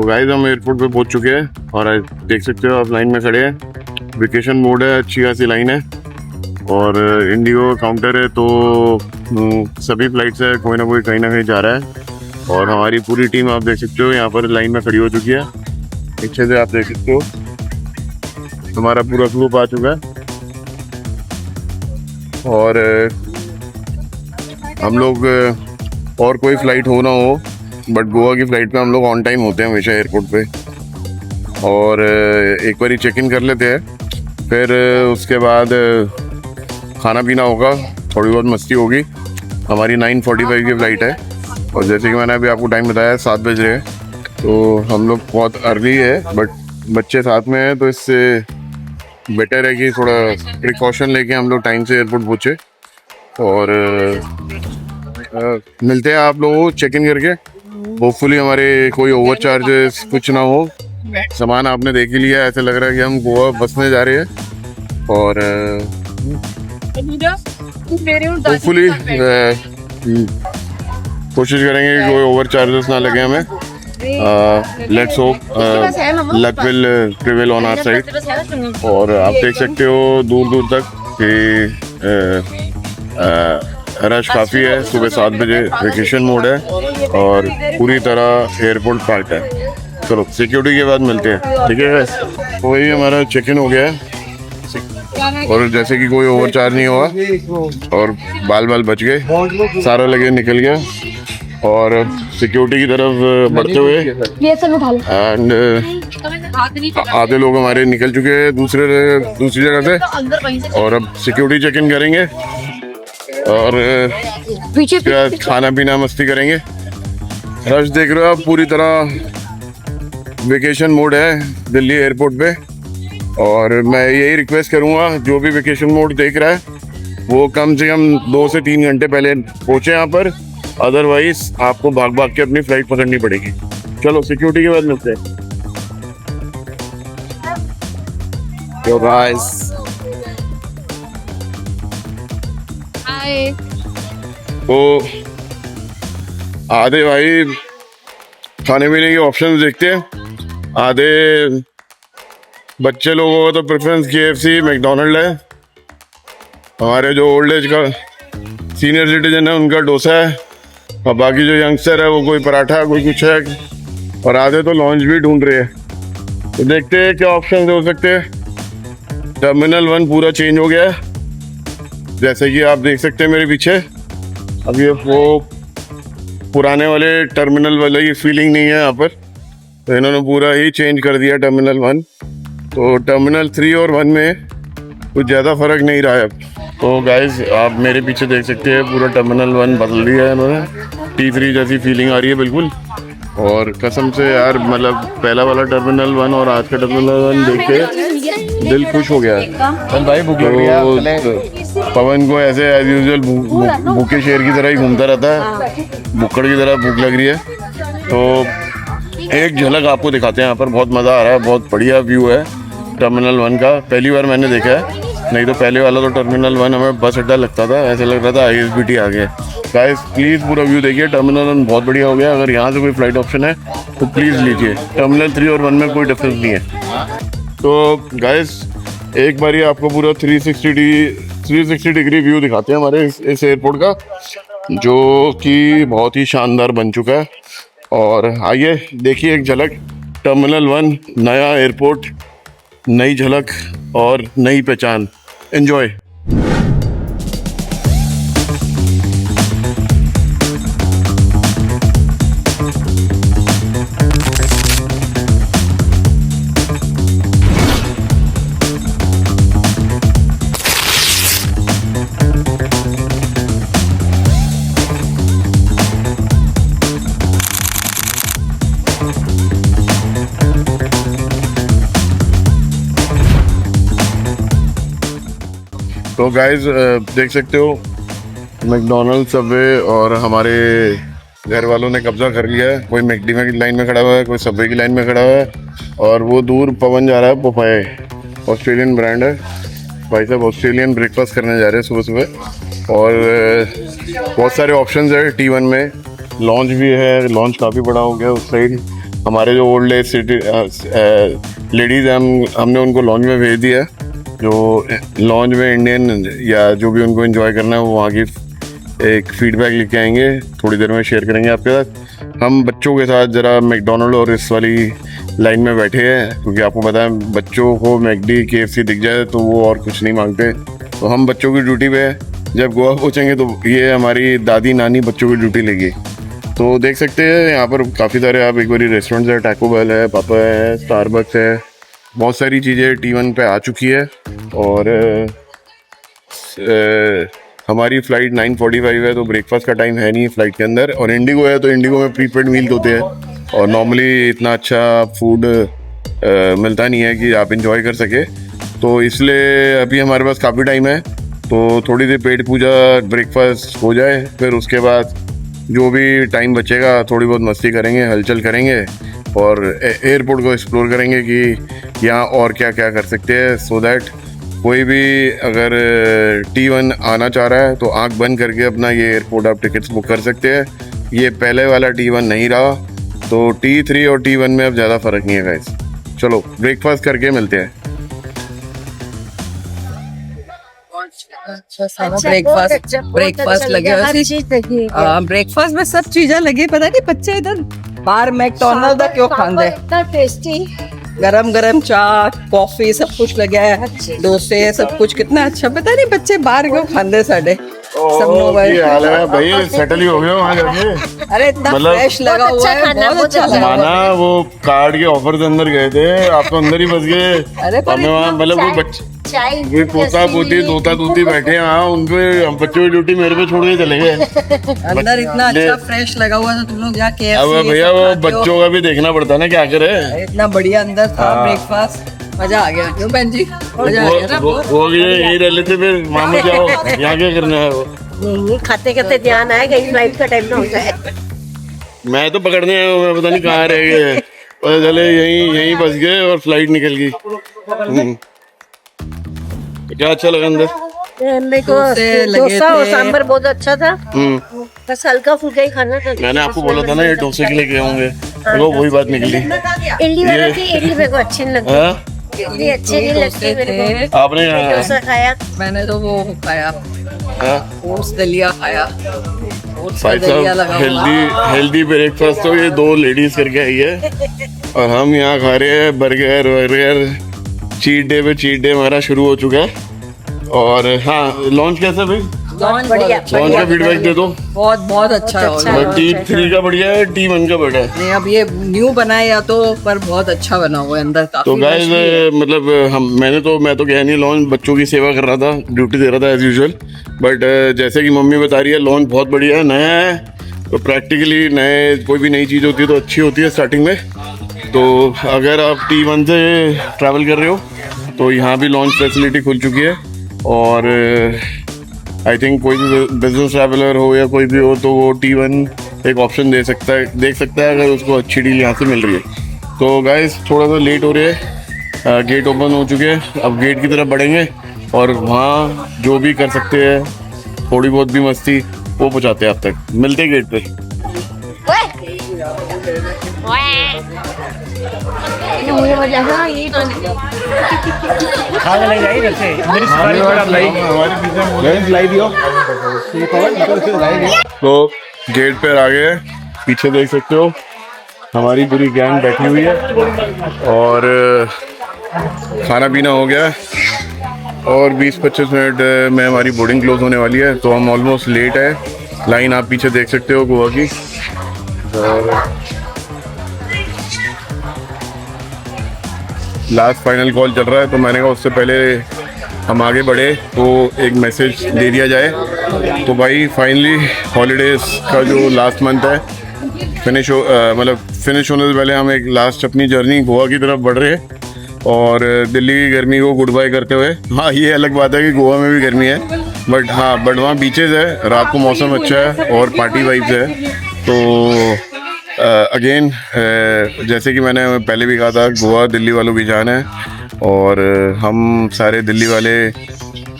Guys हम airport पे पहुंच चुके हैं और देख सकते हो आप लाइन में खड़े हैं। वेकेशन मोड है, अच्छी खासी लाइन है और इंडिगो काउंटर है तो सभी फ्लाइट से कोई ना कोई कहीं ना कहीं जा रहा है और हमारी पूरी टीम आप देख सकते हो यहाँ पर लाइन में खड़ी हो चुकी है। पीछे से आप देख सकते हो हमारा पूरा ग्रुप आ चुका है और हम लोग और कोई फ्लाइट हो ना हो बट गोवा की फ़्लाइट पे हम लोग ऑन टाइम होते हैं हमेशा एयरपोर्ट पे और एक बार ही चेक इन कर लेते हैं, फिर उसके बाद खाना पीना होगा, थोड़ी बहुत मस्ती होगी। हमारी 9:45 की फ़्लाइट है और जैसे कि मैंने अभी आपको टाइम बताया 7 बज रहे हैं तो हम लोग बहुत अर्ली है बट बच्चे साथ में हैं तो इससे बेटर है कि थोड़ा प्रिकॉशन लेके हम लोग टाइम से एयरपोर्ट पहुँचे और मिलते हैं आप लोगों को चेक इन करके। होपफुली हमारे कोई ओवर चार्जेस कुछ ना हो। सामान आपने देख ही लिया, ऐसे लग रहा है कि हम गोवा बस में जा रहे हैं और होपफुली कोशिश करेंगे कि कोई ओवर चार्जेस ना लगे हमें। Let's hope luck will prevail on our side. और आप देख सकते हो दूर दूर तक कि रश काफ़ी है। सुबह 7 बजे वेकेशन मोड है और पूरी तरह एयरपोर्ट पार्ट है। चलो सिक्योरिटी के बाद मिलते हैं, ठीक है। तो वही हमारा चेक इन हो गया है और जैसे कि कोई ओवर चार्ज नहीं हुआ और बाल बच गए, सारा लगे निकल गया और सिक्योरिटी की तरफ बढ़ते हुए एंड आधे लोग हमारे निकल चुके हैं दूसरी जगह से और अब सिक्योरिटी चेक इन करेंगे और पीछे खाना पीना मस्ती करेंगे। रश देख रहे हो आप, पूरी तरह वेकेशन मोड है दिल्ली एयरपोर्ट पे और मैं यही रिक्वेस्ट करूँगा जो भी वेकेशन मोड देख रहा है वो कम से कम 2 से 3 घंटे पहले पहुँचे यहाँ पर, अदरवाइज आपको भाग के अपनी फ्लाइट पकड़नी पड़ेगी। चलो सिक्योरिटी के बाद मिलते हैं। Yo guys, तो आधे भाई खाने पीने के ऑप्शन देखते हैं। आधे बच्चे लोगों को तो प्रेफरेंस KFC मैकडोनल्ड है। हमारे जो ओल्ड एज का सीनियर सिटीजन है उनका डोसा है और बाकी जो यंगस्टर है वो कोई पराठा कोई कुछ है और आधे तो लॉन्च भी ढूंढ रहे हैं। तो देखते हैं क्या ऑप्शन हो सकते हैं। टर्मिनल 1 पूरा चेंज हो गया है जैसे कि आप देख सकते हैं मेरे पीछे। अब ये वो पुराने वाले टर्मिनल वाले की फीलिंग नहीं है यहाँ पर, तो इन्होंने पूरा ही चेंज कर दिया टर्मिनल 1। तो टर्मिनल 3 और 1 में कुछ ज़्यादा फर्क नहीं रहा है अब। तो गाइज आप मेरे पीछे देख सकते हैं पूरा टर्मिनल 1 बदल दिया है इन्होंने, T3 जैसी फीलिंग आ रही है बिल्कुल। और कसम से यार मतलब पहला वाला टर्मिनल 1 और आज का टर्मिनल 1 देख के दिल खुश हो गया है। भाई तो पवन को ऐसे एज यूजुअल भूखे शेर की तरह ही घूमता रहता है, बुक्कड़ की तरह भूख लग रही है। तो एक झलक आपको दिखाते हैं, यहाँ पर बहुत मज़ा आ रहा है, बहुत बढ़िया व्यू है टर्मिनल 1 का। पहली बार मैंने देखा है, नहीं तो पहले वाला तो टर्मिनल 1 हमें बस अड्डा लगता था, ऐसे लग रहा था ISBT आ गया। गाइस प्लीज़ पूरा व्यू देखिए, टर्मिनल 1 बहुत बढ़िया हो गया। अगर यहाँ से कोई फ्लाइट ऑप्शन है तो प्लीज़ लीजिए। टर्मिनल 3 और 1 में कोई डिफरेंस नहीं है। तो गाइस एक बार ही आपको पूरा 360 डिग्री व्यू दिखाते हैं हमारे इस एयरपोर्ट का, जो कि बहुत ही शानदार बन चुका है। और आइए देखिए एक झलक टर्मिनल 1, नया एयरपोर्ट, नई झलक और नई पहचान। एंजॉय। तो गाइज देख सकते हो मैकडोनल्ड, सबवे और हमारे घर वालों ने कब्जा कर लिया है। कोई मैकडी की लाइन में खड़ा हुआ है, कोई सबवे की लाइन में खड़ा हुआ है और वो दूर पवन जा रहा है पोपाए, ऑस्ट्रेलियन ब्रांड है। भाई साहब ऑस्ट्रेलियन ब्रेकफास्ट करने जा रहे हैं सुबह सुबह और बहुत सारे ऑप्शंस है T1 में। लॉन्च भी है, लॉन्च काफ़ी बड़ा हो गया उस साइड। हमारे जो ओल्ड एज सिटी लेडीज़ हैं, हमने उनको लॉन्च में भेज दिया है। जो लॉन्च में इंडियन या जो भी उनको एंजॉय करना है वो वहाँ की एक फीडबैक लेके आएंगे, थोड़ी देर में शेयर करेंगे आपके साथ। हम बच्चों के साथ ज़रा मैकडोनल्ड और इस वाली लाइन में बैठे हैं, क्योंकि आपको पता है बच्चों को मैकडी KFC दिख जाए तो वो और कुछ नहीं मांगते। तो हम बच्चों की ड्यूटी पे जब गोवा पहुँचेंगे तो ये हमारी दादी नानी बच्चों की ड्यूटी लेगी। तो देख सकते हैं यहाँ पर काफ़ी सारे आप एक बार रेस्टोरेंट्स है, टैको बेल है, पापा है, स्टारबक्स है, बहुत सारी चीज़ें T1 पे आ चुकी है। और हमारी फ़्लाइट 9:45 है, तो ब्रेकफास्ट का टाइम है नहीं फ़्लाइट के अंदर। और इंडिगो है तो इंडिगो में प्रीपेड मील होते हैं और नॉर्मली इतना अच्छा फूड मिलता नहीं है कि आप इंजॉय कर सके। तो इसलिए अभी हमारे पास काफ़ी टाइम है, तो थोड़ी देर पेट पूजा ब्रेकफास्ट हो जाए, फिर उसके बाद जो भी टाइम बचेगा थोड़ी बहुत मस्ती करेंगे, हलचल करेंगे और एयरपोर्ट को एक्सप्लोर करेंगे कि यहाँ और क्या क्या कर सकते हैं। सो दैट कोई भी अगर T1 आना चाह रहा है तो आंख बंद करके अपना ये एयरपोर्ट आप टिकट्स बुक कर सकते हैं। ये पहले वाला T1 नहीं रहा, तो T3 और T1 में अब ज़्यादा फ़र्क नहीं है गाइस। चलो ब्रेकफास्ट करके मिलते हैं। ब्रेकफास्ट लगे ब्रेकफास्ट में सब चीजें लगी। पता नहीं बच्चे इधर बाहर मैकडोनल्ड का क्यों खाते, टेस्टी गरम गरम चाय कॉफी सब कुछ लगे है, डोसे सब कुछ कितना अच्छा। पता नहीं बच्चे बाहर क्यों खाते साढ़े सब लोग। क्या हाल है भाई, सेटल ही हो गए वहाँ जाके? अरे इतना मतलब फ्रेश लगा हुआ है, बहुत अच्छा लगा। माना वो कार्ड के ऑफर के अंदर गए थे, आप तो अंदर ही फंस गए। अरे पर हमें वहाँ मतलब वो बच्चे वे पोता पोती दोता दोती बैठे हैं वहाँ, उनके बच्चों की ड्यूटी मेरे पे छोड़ के चले गए। अंदर इतना अच्छा फ्रेश लगा हुआ था, तुम लोग यहाँ अब भैया वो बच्चों का भी देखना पड़ता है ना, क्या करे। इतना बढ़िया अंदर था ब्रेकफास्ट, मजा आ गया। क्यों बहन जी, मजा आ गया ना। वो यही रह लेते, फिर मामू जाओ यहाँ क्या करना है। वो खाते खाते ध्यान आया कहीं फ्लाइट का टाइम ना हो जाए। मैं तो पकड़ने आया हूँ, मैं पता नहीं कहाँ रह गए, पता चले यहीं फंस गए और फ्लाइट निकल गई। क्या अच्छा लगा अंदर? मेरे को डोसा और सांभर बहुत अच्छा था। बस हल्का फुल्का ही खाना था। मैंने आपको बोला था ना ये डोसे के लिए गए होंगे, तो वही बात निकली। इडली वाला थी, इडली मेरे को अच्छी नहीं लगी। इडली अच्छी नहीं लगती मेरे को। आपने डोसा खाया, मैंने तो वो खाया, ओट्स दलिया खाया। भाई साहब हेल्दी ब्रेकफास्ट तो ये दो लेडीज करके आई है और हम यहाँ खा रहे हैं बर्गर। चीट डे पे चीट डे हमारा शुरू हो चुका है। और हाँ, लॉन्च कैसा भाई? लॉन्च का फीडबैक दे दो। बहुत अच्छा है। T3 का बढ़िया है, T1 का बढ़िया है। नहीं अब ये न्यू बना है या तो, पर बहुत अच्छा बना हुआ है अंदर। तो गाइस मतलब मैं तो गया नहीं लॉन्च, बच्चों की सेवा कर रहा था, ड्यूटी दे रहा था एज यूजुअल। बट जैसे कि मम्मी बता रही है लॉन्च बहुत बढ़िया है, नया है। तो प्रैक्टिकली कोई भी नई चीज़ होती है तो अच्छी होती है स्टार्टिंग में। तो अगर आप T1 से ट्रैवल कर रहे हो तो यहाँ भी लॉन्च फैसिलिटी खुल चुकी है। और आई थिंक कोई भी बिजनेस ट्रैवलर हो या कोई भी हो तो वो T1 एक ऑप्शन देख सकता है अगर उसको अच्छी डील यहाँ से मिल रही है। तो गाइस थोड़ा सा लेट हो रहे हैं, गेट ओपन हो चुके हैं, अब गेट की तरफ बढ़ेंगे और वहाँ जो भी कर सकते हैं थोड़ी बहुत भी मस्ती वो पहुँचाते हैं आप तक। मिलते हैं गेट पे। तो गेट पे आ गए, पीछे देख सकते हो हमारी पूरी गैंग बैठी हुई है और खाना पीना हो गया और 20-25 मिनट में हमारी बोर्डिंग क्लोज होने वाली है। तो हम ऑलमोस्ट लेट है। लाइन आप पीछे देख सकते हो गोवा की। और लास्ट फाइनल कॉल चल रहा है, तो मैंने कहा उससे पहले हम आगे बढ़े तो एक मैसेज दे दिया जाए। तो भाई फाइनली हॉलीडेज़ का जो लास्ट मंथ है फिनिश होने से पहले हम एक लास्ट अपनी जर्नी गोवा की तरफ बढ़ रहे हैं और दिल्ली की गर्मी को गुड बाय करते हुए। हाँ, ये अलग बात है कि गोवा में भी गर्मी है, बट वहाँ बीचेज़ है, रात को मौसम अच्छा है और पार्टी वाइब्स है। तो अगेन जैसे कि मैंने पहले भी कहा था, गोवा दिल्ली वालों की जान है और हम सारे दिल्ली वाले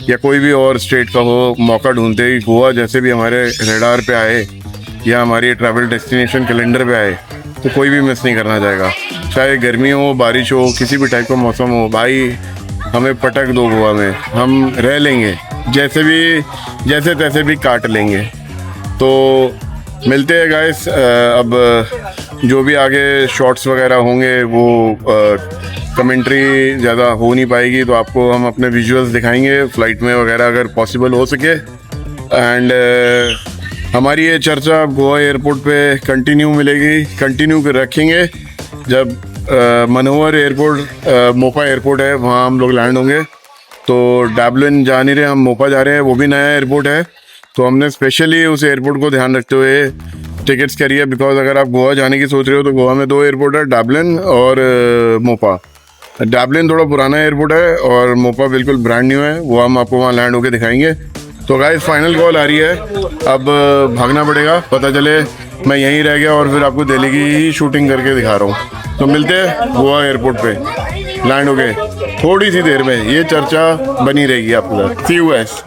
या कोई भी और स्टेट का हो मौका ढूंढते ही गोवा जैसे भी हमारे रेडार पे आए या हमारी ट्रैवल डेस्टिनेशन कैलेंडर पे आए तो कोई भी मिस नहीं करना चाहेगा। चाहे गर्मी हो, बारिश हो, किसी भी टाइप का मौसम हो, भाई हमें पटक दो गोवा में, हम रह लेंगे, जैसे तैसे भी काट लेंगे। तो मिलते हैं गाइस। अब जो भी आगे शॉर्ट्स वगैरह होंगे वो कमेंट्री ज़्यादा हो नहीं पाएगी, तो आपको हम अपने विजुअल्स दिखाएंगे फ़्लाइट में वगैरह अगर पॉसिबल हो सके। एंड हमारी ये चर्चा गोवा एयरपोर्ट पे कंटिन्यू मिलेगी, कंटिन्यू रखेंगे। जब मनोहर एयरपोर्ट मोपा एयरपोर्ट है वहाँ हम लोग लैंड होंगे, तो डैबलिन जा नहीं रहे, हम मोपा जा रहे हैं, वो भी नया एयरपोर्ट है। तो हमने स्पेशली उस एयरपोर्ट को ध्यान रखते हुए टिकट्स करी है, बिकॉज अगर आप गोवा जाने की सोच रहे हो तो गोवा में 2 एयरपोर्ट है, डैबलिन और मोपा। डैबलिन थोड़ा पुराना एयरपोर्ट है और मोपा बिल्कुल ब्रांड न्यू है, वो हम आपको वहाँ लैंड होकर दिखाएंगे। तो गाइस फाइनल कॉल आ रही है, अब भागना पड़ेगा, पता चले मैं यहीं रह गया और फिर आपको दिल्ली की ही शूटिंग करके दिखा रहा हूँ। तो मिलते हैं गोवा एयरपोर्ट पे लैंड हो गए थोड़ी सी देर में, ये चर्चा बनी रहेगी आपके साथ। सी यू गाइस।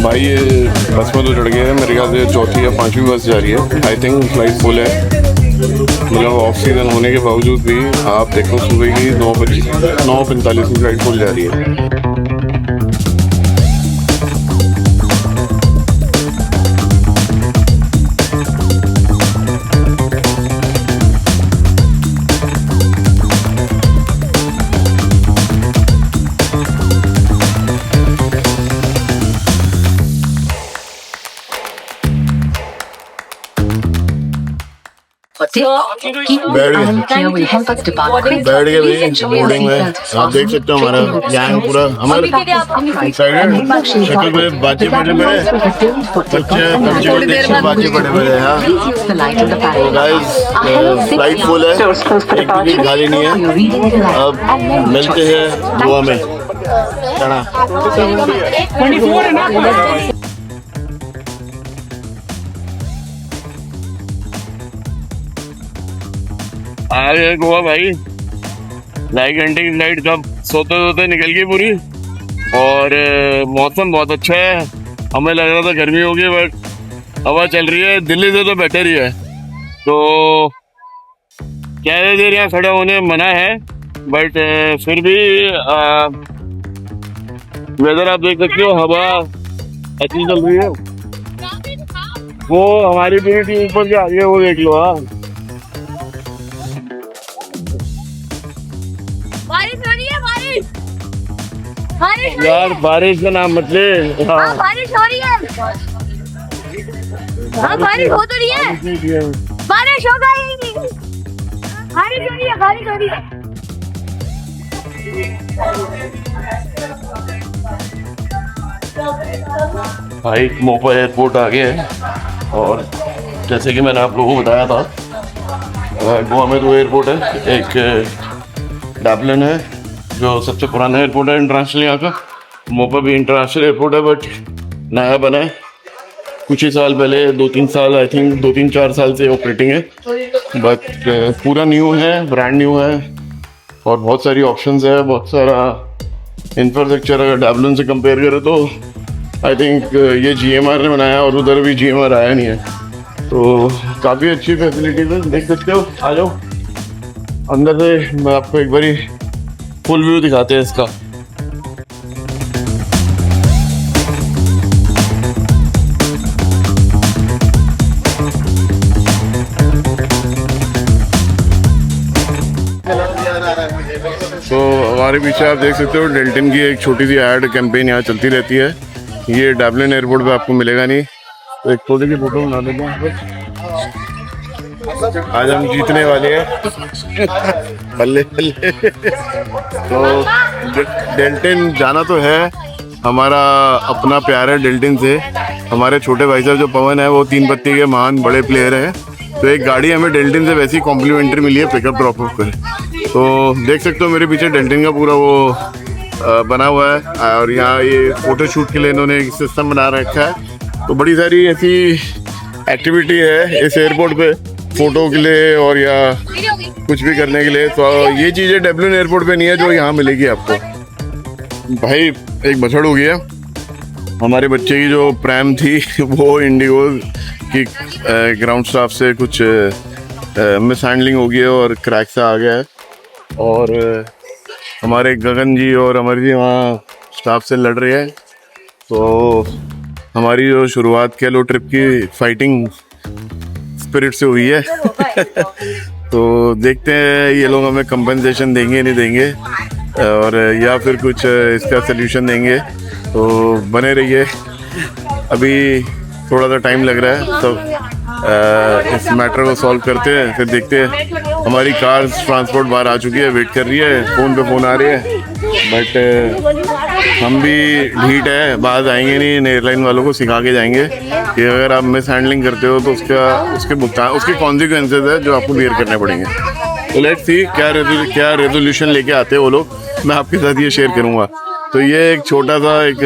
भाई ये बस में तो चढ़ गए हैं, मेरे ख्याल से 4थी या 5वीं बस जा रही है। आई थिंक फ्लाइट फुल है, मतलब ऑफ सीजन होने के बावजूद भी आप देखो सुबह की 9:45 की फ्लाइट फुल जा रही है। बैठ गए भाई बोर्डिंग में, आप देख सकते हो हमारा गैंग पूरा हमारे एक्साइटेड, शक्ल पे बातें पड़े पड़े बच्चे बातें पड़े पड़े हैं। गाइस फ्लाइट फुल है, एक भी खाली नहीं है। अब मिलते हैं गोवा में। आ गए गोवा भाई, 2 घंटे की फ्लाइट कब सोते सोते निकल गई पूरी। और मौसम बहुत अच्छा है, हमें लग रहा था गर्मी होगी बट हवा चल रही है, दिल्ली से तो बेटर ही है। तो ज़्यादा देर यहाँ खड़े होने मना है, बट फिर भी वेदर आप देख सकते हो, हवा अच्छी चल रही है। वो हमारी पूरी टीम ऊपर के आगे वो देख लो। हाँ बारिश हो रही है, बारिश बारिश यार, बारिश का नाम मत ले। हाँ बारिश हो रही है, हाँ बारिश हो तो रही है, बारिश हो गई, बारिश हो रही है, बारिश हो रही है। भाई मोपा एयरपोर्ट आ गया है, और जैसे कि मैंने आप लोगों को बताया था गोवा में 2 एयरपोर्ट है। एक डैबलिन है जो सबसे पुराना एयरपोर्ट है इंटरनेशनल यहाँ का, मोपा भी इंटरनेशनल एयरपोर्ट है बट नया बना है कुछ ही साल पहले, 2-3 साल, आई थिंक 2-3-4 साल से ऑपरेटिंग है, बट पूरा न्यू है, ब्रांड न्यू है और बहुत सारी ऑप्शंस है, बहुत सारा इंफ्रास्ट्रक्चर। अगर डैबलिन से कंपेयर करें तो आई थिंक ये GMR ने बनाया और उधर भी GMR आया नहीं है, तो काफ़ी अच्छी फैसिलिटीज है, देख सकते हो। आ जाओ अंदर से, मैं आपको एक बारी फुल व्यू दिखाते हैं इसका। तो हमारे पीछे आप देख सकते हो डेल्टन की एक छोटी सी ऐड कैंपेन यहाँ चलती रहती है। ये डैबलिन एयरपोर्ट पे आपको मिलेगा नहीं, तो एक छोटी सी फोटो बना देते हैं। आज हम जीतने वाले हैं बल्ले बल्ले। तो डेल्टन जाना तो है, हमारा अपना प्यार है डेल्टन से। हमारे छोटे भाई साहब जो पवन है वो 3 पत्ती के महान बड़े प्लेयर हैं, तो एक गाड़ी हमें डेल्टन से वैसी कॉम्प्लीमेंट्री मिली है पिकअप ड्रॉप अप पर। तो देख सकते हो मेरे पीछे डेल्टन का पूरा वो बना हुआ है, और यहाँ ये फोटो शूट के लिए इन्होंने एक सिस्टम बना रखा है। तो बड़ी सारी ऐसी एक्टिविटी है इस एयरपोर्ट पे, फोटो के लिए और या कुछ भी करने के लिए। तो ये चीज़ें डब्लिन एयरपोर्ट पे नहीं है जो यहाँ मिलेगी आपको। भाई एक बछड़ हो गया, हमारे बच्चे की जो प्रैम थी वो इंडिगो की ग्राउंड स्टाफ से कुछ मिस हैंडलिंग हो गई है और क्रैक सा आ गया है। और हमारे गगन जी और अमर जी वहाँ स्टाफ से लड़ रहे हैं। तो हमारी जो शुरुआत कह लो ट्रिप की फाइटिंग स्पिरिट से हुई है। तो देखते हैं ये लोग हमें कंपनसेशन देंगे नहीं देंगे और या फिर कुछ इसका सल्यूशन देंगे। तो बने रहिए, अभी थोड़ा सा टाइम लग रहा है। तो इस मैटर को सॉल्व करते हैं, फिर देखते हैं। हमारी कार ट्रांसपोर्ट बाहर आ चुकी है, वेट कर रही है, फ़ोन पे फ़ोन आ रही है, बट हम भी ढीठ है, बाहर आएंगे नहीं। एयरलाइन वालों को सिखा के जाएंगे कि अगर आप मिस हैंडलिंग करते हो तो उसके कॉन्सिक्वेंसेज है जो आपको बियर करने पड़ेंगे। तो लेट्स सी क्या रेजोल्यूशन लेके आते हैं वो लोग, मैं आपके साथ ये शेयर करूँगा। तो ये एक छोटा सा एक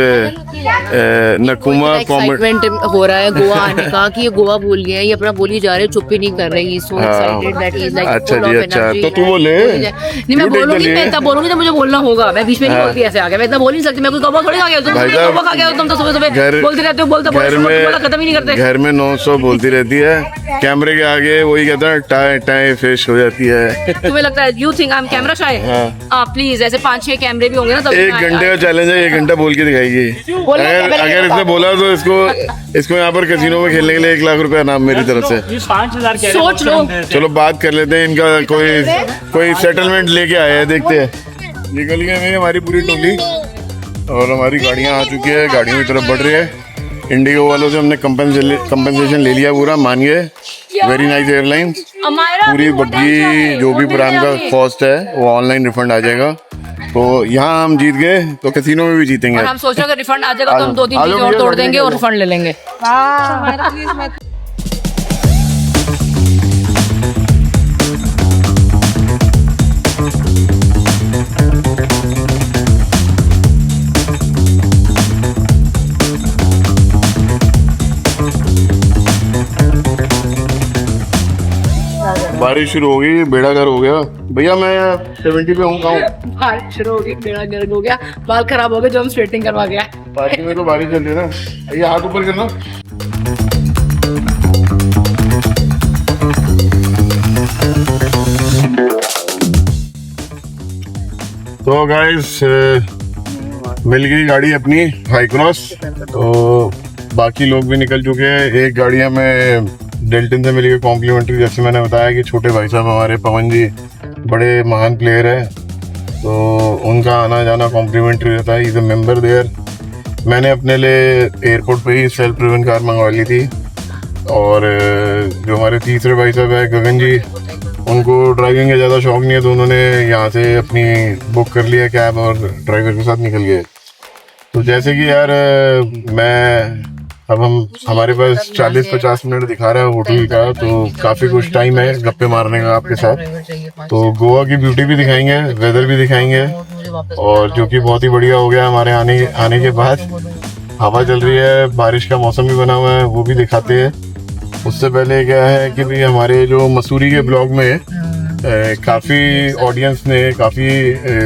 नकुमा एक्साइटमेंट हो रहा है गोवा आने का कि ये गोवा बोल गया है, ये अपना बोली जा रहे हैं, चुप ही नहीं कर रही। So excited that is like अच्छा जी, अच्छा तो तू बोले। नहीं मैं बोलूंगी, मैं तब बोलूंगी जब मुझे बोलना होगा, मैं बीच में नहीं बोलती ऐसे आगे, मैं इतना बोल नहीं सकती। मैं कोई कौवा थोड़ी खा गया, तुम खा गया, तुम तो सुबह बोलते रहते हो, बोलते खत्म ही नहीं करते। घर में 900 बोलती रहती है, कैमरे के आगे वही कहता है टाई टाई फिश हो जाती है। तुम्हें लगता है you think I am camera shy? Please ऐसे 5-6 कैमरे भी होंगे ना तब 1 घंटे का चैलेंज है, 1 घंटा बोल के दिखाएगी। अगर इसने बोला तो इसको यहाँ पर कैसीनो में खेलने के लिए 1 लाख रुपया नाम मेरी तरफ से। 5,000 सोच लो। चलो बात कर लेते हैं, इनका कोई सेटलमेंट लेके आया है, देखते हैं। निकल गए भाई हमारी पूरी टोली और हमारी गाड़ियाँ आ चुकी है, गाड़ियों की तरफ बढ़ रही है। इंडिगो वालों से हमने कंपनसेशन ले लिया पूरा, मान गए। Very nice airlines. पूरी बग्गी जो भी प्राइम का कॉस्ट है वो ऑनलाइन रिफंड आ जाएगा। तो यहाँ हम जीत गए तो कैसीनो में भी जीतेंगे। और हम सोच रहे हैं अगर रिफंड आ जाएगा तो हम 2-3 चीजें और तोड़ देंगे और रिफंड ले लेंगे। बारिश शुरू हो गई, बेड़ागर हो गया। भैया मैं 70 पे हूँ, कहाँ बारिश शुरू हो गई, बेड़ा गर्क हो गया, बाल खराब हो गए जो हम स्ट्रेटिंग करवा गया। पार्टी में तो बारिश चल रही है ना। ये हाथ ऊपर करना। तो गाइस मिल गई गाड़ी अपनी हाई क्रॉस। तो बाकी लोग भी निकल चुके हैं। एक गाड़ी हमें डेल्टन से मिली कॉम्प्लीमेंट्री, जैसे मैंने बताया कि छोटे भाई साहब हमारे पवन जी बड़े महान प्लेयर हैं, तो उनका आना जाना कॉम्प्लीमेंट्री रहता है। Is a member there. मैंने अपने लिए एयरपोर्ट पे ही सेल्फ ड्रिवन कार मंगवा ली थी। और जो हमारे तीसरे भाई साहब है गगन जी, उनको ड्राइविंग का ज़्यादा शौक नहीं है, तो उन्होंने यहाँ से अपनी बुक कर लिया कैब और ड्राइवर के साथ निकल गए। तो जैसे कि यार अब हमारे पास 40-50 मिनट दिखा रहा है होटल का, तो काफ़ी कुछ टाइम है गप्पे मारने का आपके साथ। तो गोवा की ब्यूटी भी दिखाएंगे, वेदर भी दिखाएंगे, और जो कि बहुत ही बढ़िया हो गया हमारे आने के बाद। हवा चल रही है, बारिश का मौसम भी बना हुआ है, वो भी दिखाते हैं। उससे पहले क्या है कि भाई हमारे जो मसूरी के ब्लॉग में काफ़ी ऑडियंस ने, काफ़ी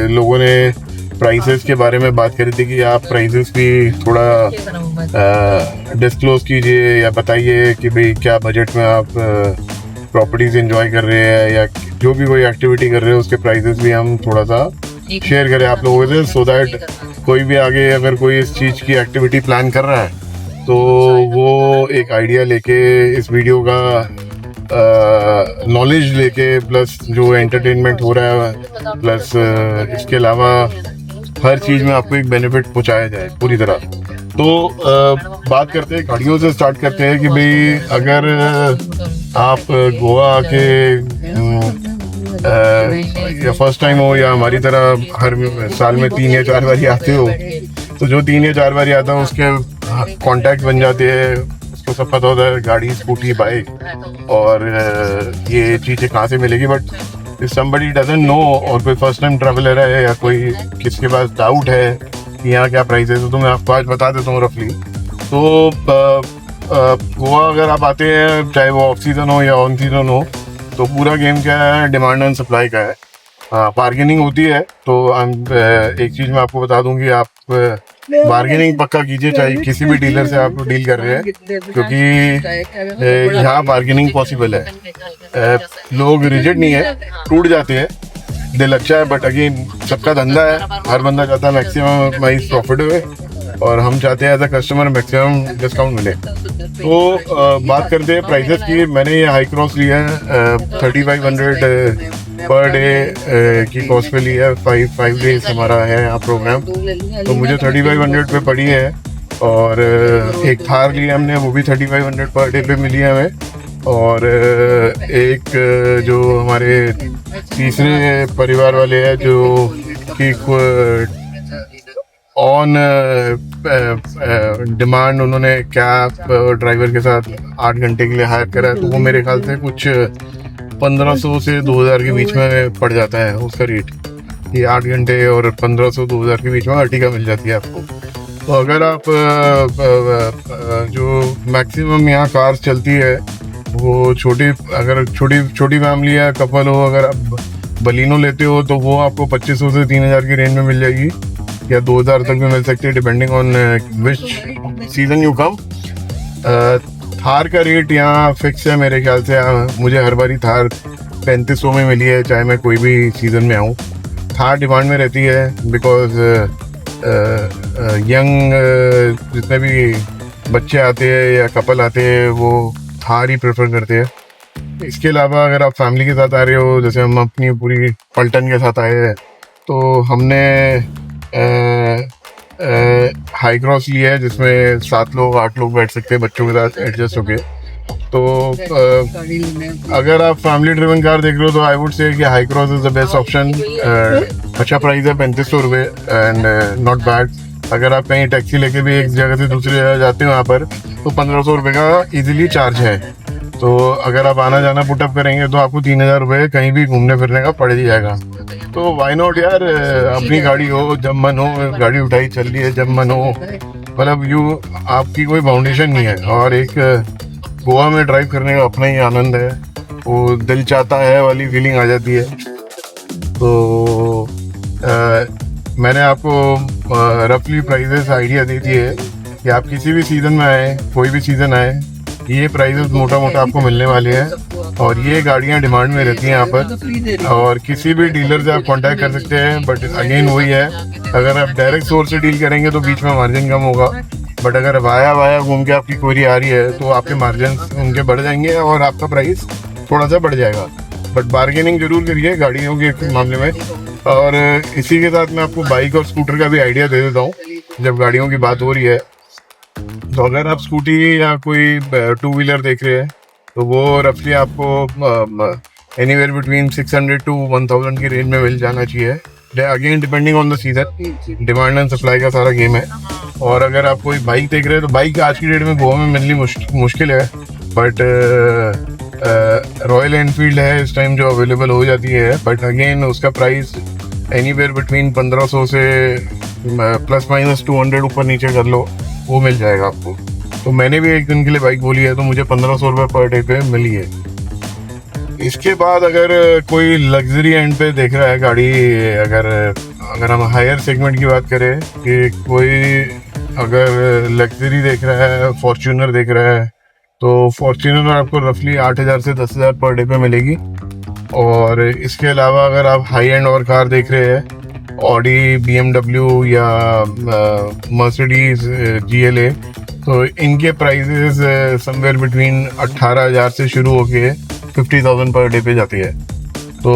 लोगों ने प्राइसेस के बारे में बात करी थी कि आप प्राइसेस भी थोड़ा डिस्क्लोज कीजिए या बताइए कि भाई क्या बजट में आप प्रॉपर्टीज एंजॉय कर रहे हैं या जो भी कोई एक्टिविटी कर रहे हैं उसके प्राइसेस भी हम थोड़ा सा शेयर करें आप लोगों से, सो दैट कोई भी आगे अगर कोई इस चीज़ की एक्टिविटी प्लान कर रहा है तो वो एक आइडिया लेके इस वीडियो का नॉलेज लेके, प्लस जो एंटरटेनमेंट हो रहा है, प्लस इसके अलावा हर चीज़ में आपको एक बेनिफिट पहुंचाया जाए पूरी तरह। तो बात करते हैं गाड़ियों से, स्टार्ट करते हैं कि भाई अगर आप गोवा आके या फर्स्ट टाइम हो या हमारी तरह हर साल में 3 या 4 बारी आते हो, तो जो 3 या 4 बारी आता है उसके कॉन्टैक्ट बन जाते हैं, उसको सब पता होता है गाड़ी, स्कूटी, बाइक और ये चीज़ें कहाँ से मिलेगी। But if somebody doesn't know और कोई फर्स्ट टाइम ट्रैवलर है या कोई किसके पास डाउट है कि यहाँ क्या प्राइस है, तो मैं आपको आज बता देता हूँ रफली। तो गोवा अगर आप आते हैं, चाहे वो ऑफ सीजन हो या ऑन सीजन हो, तो पूरा गेम क्या है, डिमांड एंड सप्लाई का है। बार्गेनिंग होती है, तो एक चीज़ मैं आपको बता दूं कि आप बार्गेनिंग पक्का कीजिए, चाहे किसी भी डीलर से आप डील कर रहे हैं, क्योंकि यहाँ बार्गेनिंग पॉसिबल है। लोग रिजिड नहीं है, टूट जाते हैं, दिल अच्छा है, बट अगेन सबका धंधा है, हर बंदा चाहता है मैक्सिमम माई प्रॉफिट हुए, और हम चाहते हैं as a customer maximum discount मिले। तो बात करते हैं प्राइसेस की। मैंने ये हाई क्रॉस लिया है 3500 पर डे की कॉस्ट पे लिया है। 5 डेज हमारा है यहाँ प्रोग्राम, तो मुझे 3500 पे पड़ी है। और एक थार लिया हमने, वो भी 3500 पर डे पे मिली है हमें। और एक जो हमारे तीसरे परिवार वाले हैं जो कि ऑन डिमांड उन्होंने कैब ड्राइवर के साथ 8 घंटे के लिए हायर करा है, तो वो मेरे ख्याल से कुछ 1500 से 2000 के बीच में पड़ जाता है उसका रेट। ये 8 घंटे और 1500-2000 के बीच में अर्टिगा मिल जाती है आपको। तो अगर आप जो मैक्सिमम यहाँ कार्स चलती है वो अगर छोटी फैमिली है, कपल हो, अगर आप बलिनो लेते हो तो वो आपको 2500 से 3000 की रेंज में मिल जाएगी, या 2000 तक भी मिल सकती है, depending on which season you come. Thar का रेट यहाँ फिक्स है मेरे ख्याल से। मुझे हर बारी थार 3500 में मिली है, चाहे मैं कोई भी सीज़न में आऊँ। थार डिमांड में रहती है बिकॉज यंग जितने भी बच्चे आते हैं या कपल आते हैं वो थार ही प्रेफर करते हैं। इसके अलावा अगर आप फैमिली के साथ आ रहे हो, जैसे हम अपनी पूरी पलटन के साथ आए हैं, तो हमने हाई क्रॉस लिया है जिसमें 7 लोग 8 लोग बैठ सकते हैं बच्चों के साथ एडजस्ट होके। तो अगर आप फैमिली ड्रिवन कार देख रहे हो तो आई वुड से कि high cross is the best option. अच्छा प्राइस है 3500 रुपये एंड नॉट बैड। अगर आप कहीं टैक्सी लेके भी एक जगह से दूसरी जगह जाते हो यहाँ पर, तो 1500 रुपये का इजीली चार्ज है। तो अगर आप आना जाना पुटअप करेंगे तो आपको 3000 रुपये कहीं भी घूमने फिरने का पड़ ही जाएगा। तो वाई नॉट यार, अपनी गाड़ी हो, जब मन हो गाड़ी उठाई चल रही है, जब मन हो, मतलब आपकी कोई बाउंडेशन नहीं है। और एक गोवा में ड्राइव करने का अपना ही आनंद है, वो दिल चाहता है वाली फीलिंग आ जाती है। तो मैंने आपको रफली प्राइजेस आइडिया दे दिए है कि आप किसी भी सीज़न में आए, कोई भी सीज़न आए, ये प्राइजेस मोटा मोटा आपको मिलने वाले हैं। और ये गाड़ियाँ डिमांड में रहती हैं यहाँ पर, और किसी भी डीलर से आप कांटेक्ट कर सकते हैं। बट अगेन वही है, अगर आप डायरेक्ट सोर्स से डील करेंगे तो बीच में मार्जिन कम होगा, बट अगर वाया घूम के आपकी क्वेरी आ रही है तो आपके मार्जिन उनके बढ़ जाएंगे और आपका प्राइस थोड़ा सा बढ़ जाएगा। बट बार्गेनिंग जरूर करिए गाड़ियों के मामले में। और इसी के साथ मैं आपको बाइक और स्कूटर का भी आइडिया दे देता हूँ जब गाड़ियों की बात हो रही है। तो अगर आप स्कूटी या कोई 2 व्हीलर देख रहे हैं तो वो रफली आपको एनीवेयर बिटवीन 600 to 1000 की रेंज में मिल जाना चाहिए। Again depending on the season, demand and supply का सारा गेम है। और अगर आप कोई बाइक देख रहे हैं तो बाइक आज की डेट में गोवा में मिलनी मुश्किल है, बट रॉयल एनफील्ड है इस टाइम जो अवेलेबल हो जाती है। बट अगेन उसका प्राइस एनीवेयर बिटवीन 1500 से ± 200 ऊपर नीचे कर लो, वो मिल जाएगा आपको। तो मैंने भी एक दिन के लिए बाइक बोली है तो मुझे 1500 रुपये पर डे पे मिली है। इसके बाद अगर कोई लग्जरी एंड पे देख रहा है गाड़ी, अगर हम हायर सेगमेंट की बात करें कि कोई अगर लग्जरी देख रहा है, फॉर्च्यूनर देख रहा है, तो फॉर्च्यूनर आपको रफली 8000 से 10000 पर डे पे मिलेगी। और इसके अलावा अगर आप हाई एंड और कार देख रहे हैं, ऑडी, BMW या मर्सिडीज GLA, तो इनके प्राइजेस समवेयर बिटवीन 18000 से शुरू होके 50000 पर डे पे जाती है। तो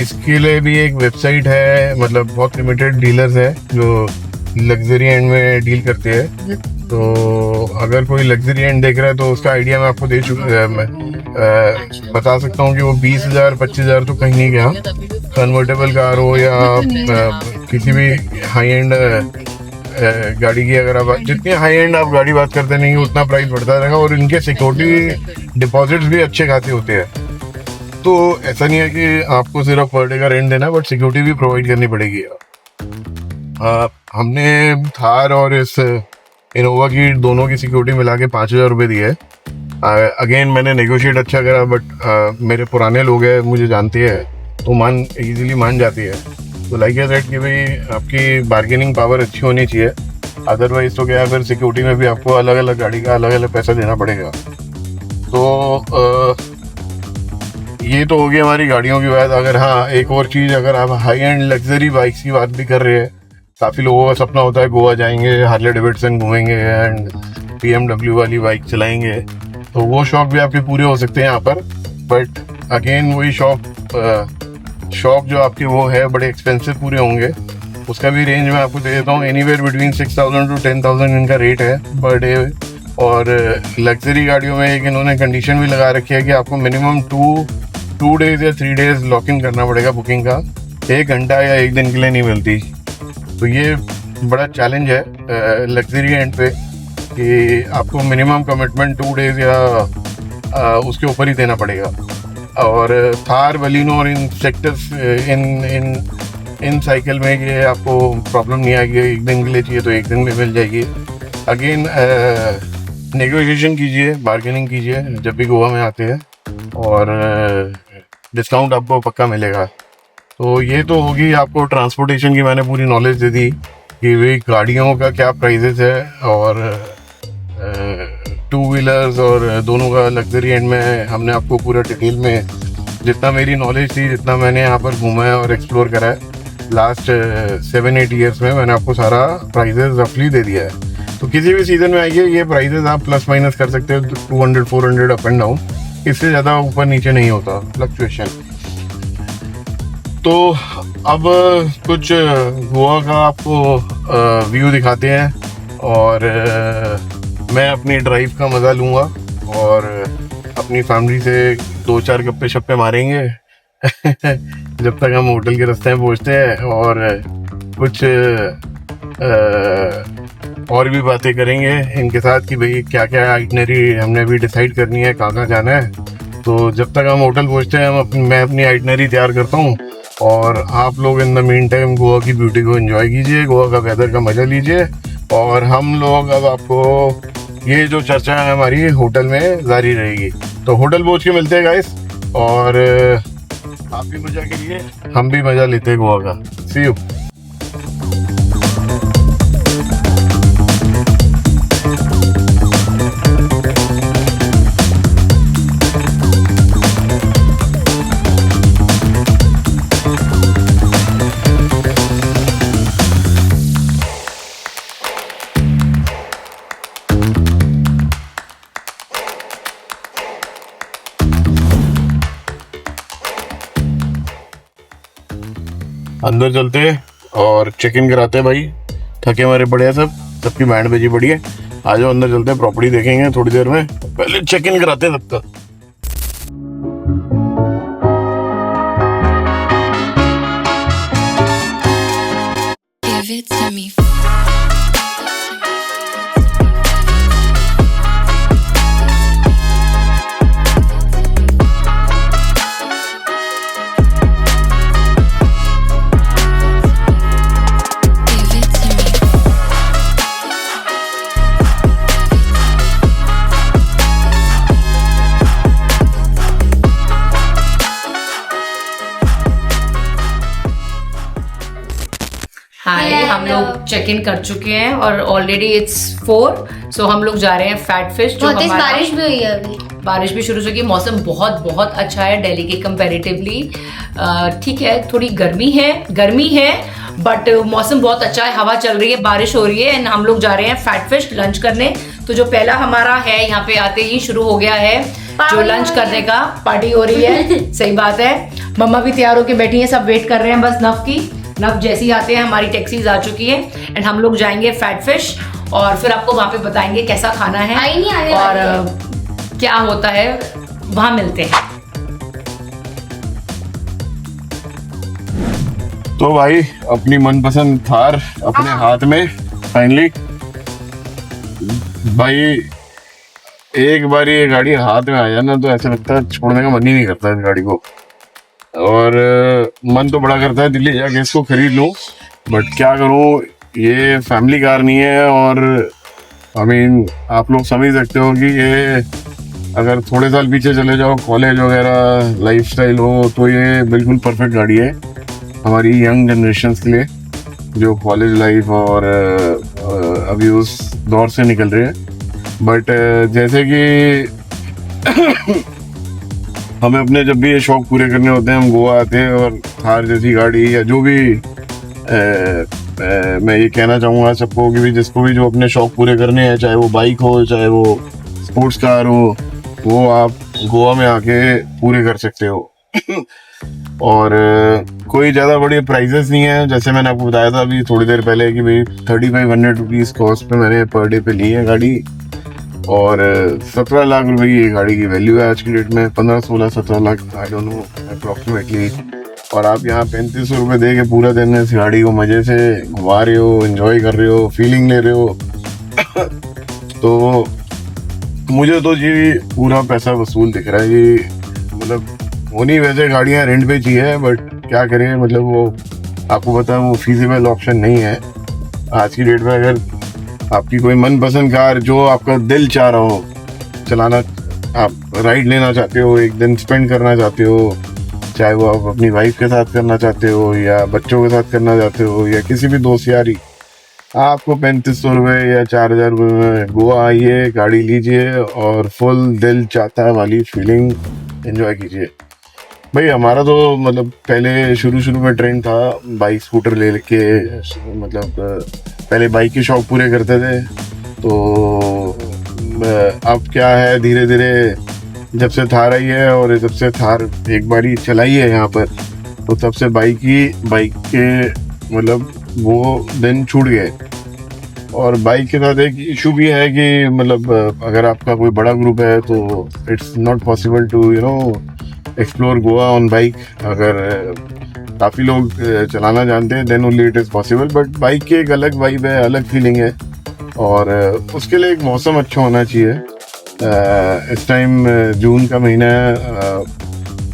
इसके लिए भी एक वेबसाइट है, मतलब बहुत लिमिटेड डीलर्स है जो लग्जरी एंड में डील करते हैं। तो अगर कोई लग्जरी एंड देख रहा है तो उसका आइडिया मैं आपको बता सकता हूँ कि वो 20000 25,000 तो कहीं नहीं गया। कन्वर्टेबल कार हो या किसी भी हाई एंड गाड़ी की, अगर आप जितनी हाई एंड आप गाड़ी बात करते नहीं उतना प्राइस बढ़ता रहेगा। और इनके सिक्योरिटी डिपॉजिट्स भी अच्छे खाते होते हैं। तो ऐसा नहीं है कि आपको सिर्फ पर डे का रेंट देना, बट सिक्योरिटी भी प्रोवाइड करनी पड़ेगी। हमने थार और इस इनोवा की दोनों की सिक्योरिटी मिला के 5,000 रुपये दिए है। अगेन मैंने नेगोशिएट अच्छा करा, बट मेरे पुराने लोग हैं, मुझे जानते हैं, तो इजीली मान जाती है। तो लाइक आई सेड कि भाई आपकी बार्गेनिंग पावर अच्छी होनी चाहिए, अदरवाइज तो क्या है, फिर सिक्योरिटी में भी आपको अलग अलग गाड़ी का अलग अलग पैसा देना पड़ेगा। तो ये तो हो गई हमारी गाड़ियों की बात। अगर हाँ, एक और चीज़, अगर आप हाई एंड लग्जरी बाइक्स की बात भी कर रहे हैं, काफ़ी लोगों का सपना होता है गोवा जाएंगे, हार्ले डेविडसन घूमेंगे एंड BMW वाली बाइक चलाएंगे, तो वो शौक भी आपके पूरे हो सकते हैं यहाँ पर। बट अगेन वही शौक जो आपके वो है बड़े एक्सपेंसिव पूरे होंगे। उसका भी रेंज मैं आपको दे देता हूँ, एनीवेयर बिटवीन 6,000 to 10,000 इनका रेट है पर डे। और लग्जरी गाड़ियों में एक इन्होंने कंडीशन भी लगा रखी है कि आपको मिनिमम 2 डेज या 3 डेज लॉक इन करना पड़ेगा बुकिंग का, 1 घंटा या 1 दिन के लिए नहीं मिलती। तो ये बड़ा चैलेंज है लग्जरी एंड पे कि आपको मिनिमम कमिटमेंट 2 डेज या उसके ऊपर ही देना पड़ेगा। और थार, बलिनो और इन सेक्टर्स इन साइकिल में ये आपको प्रॉब्लम नहीं आएगी, 1 दिन के लिए चाहिए तो 1 दिन में मिल जाएगी। अगेन नेगोशिएशन कीजिए, बार्गेनिंग कीजिए जब भी गोवा में आते हैं, और डिस्काउंट आपको पक्का मिलेगा। तो ये तो होगी आपको ट्रांसपोर्टेशन की मैंने पूरी नॉलेज दे दी कि भाई गाड़ियों का क्या प्राइजेस है, और 2 व्हीलर्स और दोनों का लग्जरी एंड में हमने आपको पूरा डिटेल में जितना मेरी नॉलेज थी, जितना मैंने यहाँ पर घूमा है और एक्सप्लोर करा है लास्ट 7-8 ईयर्स में, मैंने आपको सारा प्राइजेस रफली दे दिया है। तो किसी भी सीजन में आइए, ये प्राइजेस आप प्लस माइनस कर सकते हो, 200-400 अप एंड डाउन, इससे ज़्यादा ऊपर नीचे नहीं होता फ्लक्चुएशन। तो अब कुछ गोवा का आपको व्यू दिखाते हैं, और मैं अपनी ड्राइव का मज़ा लूँगा और अपनी फैमिली से 2-4 गप्पे शप्पे मारेंगे जब तक हम होटल के रास्ते में पहुँचते हैं, और कुछ और भी बातें करेंगे इनके साथ कि भाई क्या क्या आइटनरी हमने भी डिसाइड करनी है, कहाँ जाना है। तो जब तक हम होटल पहुँचते हैं मैं अपनी आइटनरी तैयार करता हूँ, और आप लोग in the mean time Goa की ब्यूटी को एंजॉय कीजिए, गोवा का वेदर का मज़ा लीजिए, और हम लोग अब आपको ये जो चर्चा है हमारी होटल में जारी रहेगी। तो होटल पहुँच के मिलते हैं गाइस, और आप भी मज़ा कीजिए, हम भी मज़ा लेते हैं गोवा का। सी यू। अंदर चलते हैं और चेक इन कराते हैं भाई, थके हमारे पड़े हैं सबकी बैंड बजी पड़ी है। आ जाओ अंदर चलते हैं, प्रॉपर्टी देखेंगे थोड़ी देर में, पहले चेक इन कराते हैं सबका। Give it to me. हाय, हम लोग चेक इन कर चुके हैं और ऑलरेडी इट्स 4, सो हम लोग जा रहे हैं फैट फिश। जो बहुत तेज बारिश भी हुई है अभी, बारिश भी शुरू हो चुकी है, मौसम बहुत बहुत अच्छा है दिल्ली के कंपैरेटिवली। ठीक है, थोड़ी गर्मी है बट मौसम बहुत अच्छा है, हवा चल रही है, बारिश हो रही है, एंड हम लोग जा रहे हैं फैट फिश लंच करने। तो जो पहला हमारा है यहाँ पे आते ही शुरू हो गया है जो लंच करने का, पार्टी हो रही है। सही बात है, मम्मा भी तैयार होके बैठी है, सब वेट कर रहे हैं बस नफ की। नफ जैसे ही आते हैं हमारी टैक्सीज आ चुकी है, एंड हम लोग जाएंगे फैट फिश, और फिर आपको वहां पे बताएंगे कैसा खाना है और क्या होता है, वहां मिलते हैं। तो भाई अपनी मनपसंद थार अपने हाथ में फाइनली। भाई एक बार ये गाड़ी हाथ में आ जाए ना तो ऐसा लगता है छोड़ने का मन ही नहीं करता इस गाड़ी को, और मन तो बड़ा करता है दिल्ली जाके इसको खरीद लूं, बट क्या करूं, ये फैमिली कार नहीं है और आई मीन आप लोग समझ सकते हो कि ये अगर थोड़े साल पीछे चले जाओ, कॉलेज वगैरह लाइफस्टाइल हो, तो ये बिल्कुल परफेक्ट गाड़ी है हमारी यंग जनरेशन के लिए, जो कॉलेज लाइफ और अभी उस दौर से निकल रहे हैं। बट जैसे कि हमें अपने जब भी ये शौक पूरे करने होते हैं, हम गोवा आते हैं और थार जैसी गाड़ी या जो भी मैं ये कहना चाहूँगा सबको कि भी जिसको भी जो अपने शौक पूरे करने हैं, चाहे वो बाइक हो, चाहे वो स्पोर्ट्स कार हो, वो आप गोवा में आके पूरे कर सकते हो। और कोई ज़्यादा बड़े प्राइजेस नहीं है, जैसे मैंने आपको बताया था अभी थोड़ी देर पहले कि भाई 3500 रुपीज़ कॉस्ट पे मैंने पर डे पे ली है गाड़ी, और 17 लाख रुपए की ये गाड़ी की वैल्यू है आज की डेट में, 15, 16, 17 lakh, I don't know approximately. और आप यहाँ 3500 रुपये दे के पूरा दिन इस गाड़ी को मज़े से घुमा रहे हो, एंजॉय कर रहे हो, फीलिंग ले रहे हो। तो मुझे तो ये पूरा पैसा वसूल दिख रहा है। ये मतलब होनी वैसे गाड़ियाँ रेंट पे चाहिए, बट क्या करें, मतलब वो आपको पता है वो फीजिबल ऑप्शन नहीं है आज की डेट में। अगर आपकी कोई मनपसंद कार जो आपका दिल चाह रहा हो चलाना, आप राइड लेना चाहते हो, एक दिन स्पेंड करना चाहते हो, चाहे वो आप अपनी वाइफ के साथ करना चाहते हो या बच्चों के साथ करना चाहते हो या किसी भी दोस्त यारी, आपको 3500 रुपये या 4000 रुपये में गोवा आइए, गाड़ी लीजिए और फुल दिल चाहता वाली फीलिंग एंजॉय कीजिए। भाई हमारा तो मतलब पहले शुरू में ट्रेंड था बाइक स्कूटर ले के, मतलब पहले बाइक के शौक पूरे करते थे। तो अब क्या है, धीरे धीरे जब से थार आई है और जब से थार एक बारी चलाई है यहाँ पर, तो तब से बाइक के मतलब वो दिन छूट गए। और बाइक के साथ एक इशू भी है कि मतलब अगर आपका कोई बड़ा ग्रुप है तो it's not possible to explore Goa on bike. अगर काफ़ी लोग चलाना जानते हैं then only it is possible, but bike की एक अलग वाइब है, अलग फीलिंग है, और उसके लिए एक मौसम अच्छा होना चाहिए। इस टाइम जून का महीना है,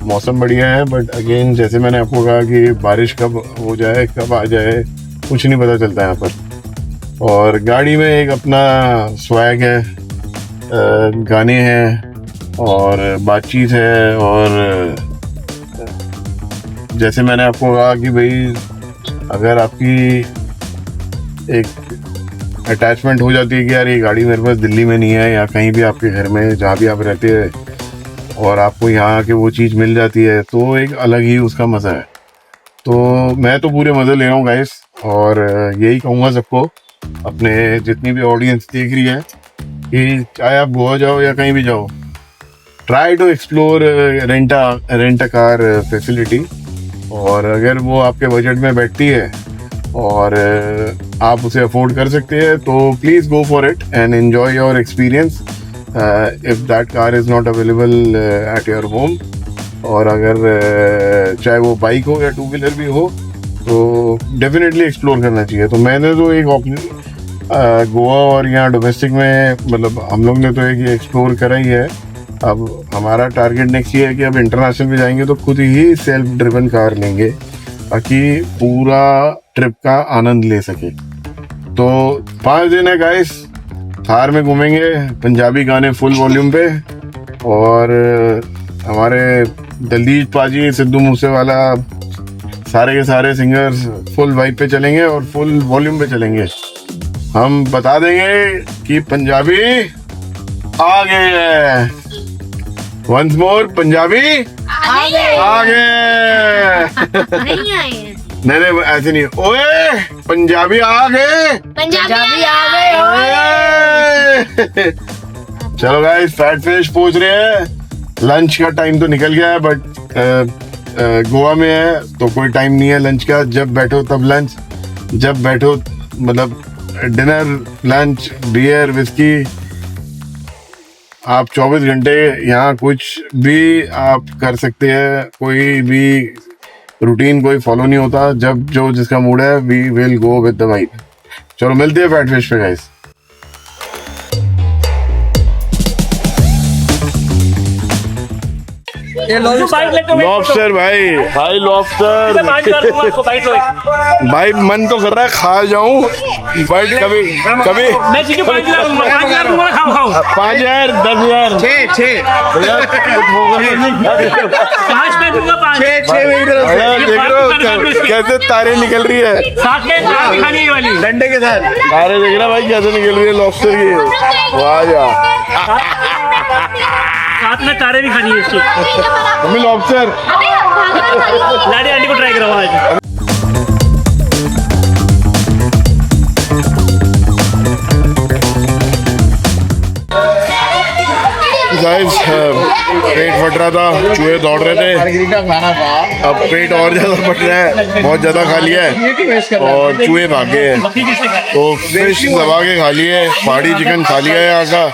मौसम बढ़िया है, बट अगेन जैसे मैंने आपको कहा कि बारिश कब हो जाए कब आ जाए कुछ नहीं पता चलता यहाँ पर। और गाड़ी में एक अपना स्वैग है, गाने हैं और बातचीत है, और जैसे मैंने आपको कहा कि भाई अगर आपकी एक अटैचमेंट हो जाती है कि यार ये गाड़ी मेरे पास दिल्ली में नहीं है या कहीं भी आपके घर में जहाँ भी आप रहते हैं, और आपको यहाँ आके वो चीज़ मिल जाती है, तो एक अलग ही उसका मज़ा है। तो मैं तो पूरे मज़े ले रहा हूँ गाइस, और यही कहूँगा सबको, अपने जितनी भी ऑडियंस देख रही है, कि चाहे आप गोवा जाओ या कहीं भी जाओ, try to explore rent a car facility. और अगर वो आपके बजट में बैठती है और आप उसे अफोर्ड कर सकते हैं, तो please go for it and enjoy your experience if that car is not available at your home. और अगर चाहे वो बाइक हो या टू व्हीलर भी हो, तो डेफिनेटली एक्सप्लोर करना चाहिए। तो मैंने तो एक गोवा और यहाँ डोमेस्टिक में मतलब हम लोग ने तो एक एक्सप्लोर करा ही है। अब हमारा टारगेट नेक्स्ट ये है कि अब इंटरनेशनल में जाएंगे तो खुद ही सेल्फ ड्रिवन कार लेंगे, ताकि पूरा ट्रिप का आनंद ले सके। तो 5 दिन है गाइस, थार में घूमेंगे, पंजाबी गाने फुल वॉल्यूम पे, और हमारे दलजीत पाजी, सिद्धू मूसेवाला, सारे के सारे सिंगर्स फुल वाइब पे चलेंगे और फुल वॉल्यूम पे चलेंगे। हम बता देंगे कि पंजाबी आ गए हैं। वंस मोर, पंजाबी आ गए। नहीं आए हैं। नहीं ऐसे नहीं, ओए पंजाबी आ गए, पंजाबी आ गए। ओए। चलो गाइस, फैट फिश पहुंच रहे हैं। लंच का टाइम तो निकल गया है, बट गोवा में है तो कोई टाइम नहीं है लंच का। जब बैठो तब लंच, जब बैठो मतलब डिनर, लंच, बियर, विस्की, आप 24 घंटे यहाँ कुछ भी आप कर सकते हैं। कोई भी रूटीन कोई फॉलो नहीं होता, जब जो जिसका मूड है, we will go with the vibe. चलो मिलते हैं फैट फिश पे गाइस। ये लॉबस्टर भाई, भाई लॉबस्टर भाई, मन तो कर रहा है खा जाऊं, बट कभी कभी 5,000 10,000 देख रहे हो कैसे तारे निकल रही है डंडे के साथ, तारे देख रहा भाई कैसे निकल रही है लॉबस्टर की। वाह यार, साथ में तारे भी खानी है इसकी। मम्मी लॉबस्टर लाड़ी आंटी को ट्राई करो आज। गाइस पेट फट रहा था, चूहे दौड़ रहे थे, अब पेट और ज्यादा फट रहा है, बहुत ज्यादा खा लिया है और चूहे भाग गए हैं, तो फिश दबा के खा लिए, पहाड़ी चिकन खा लिया है यहाँ का,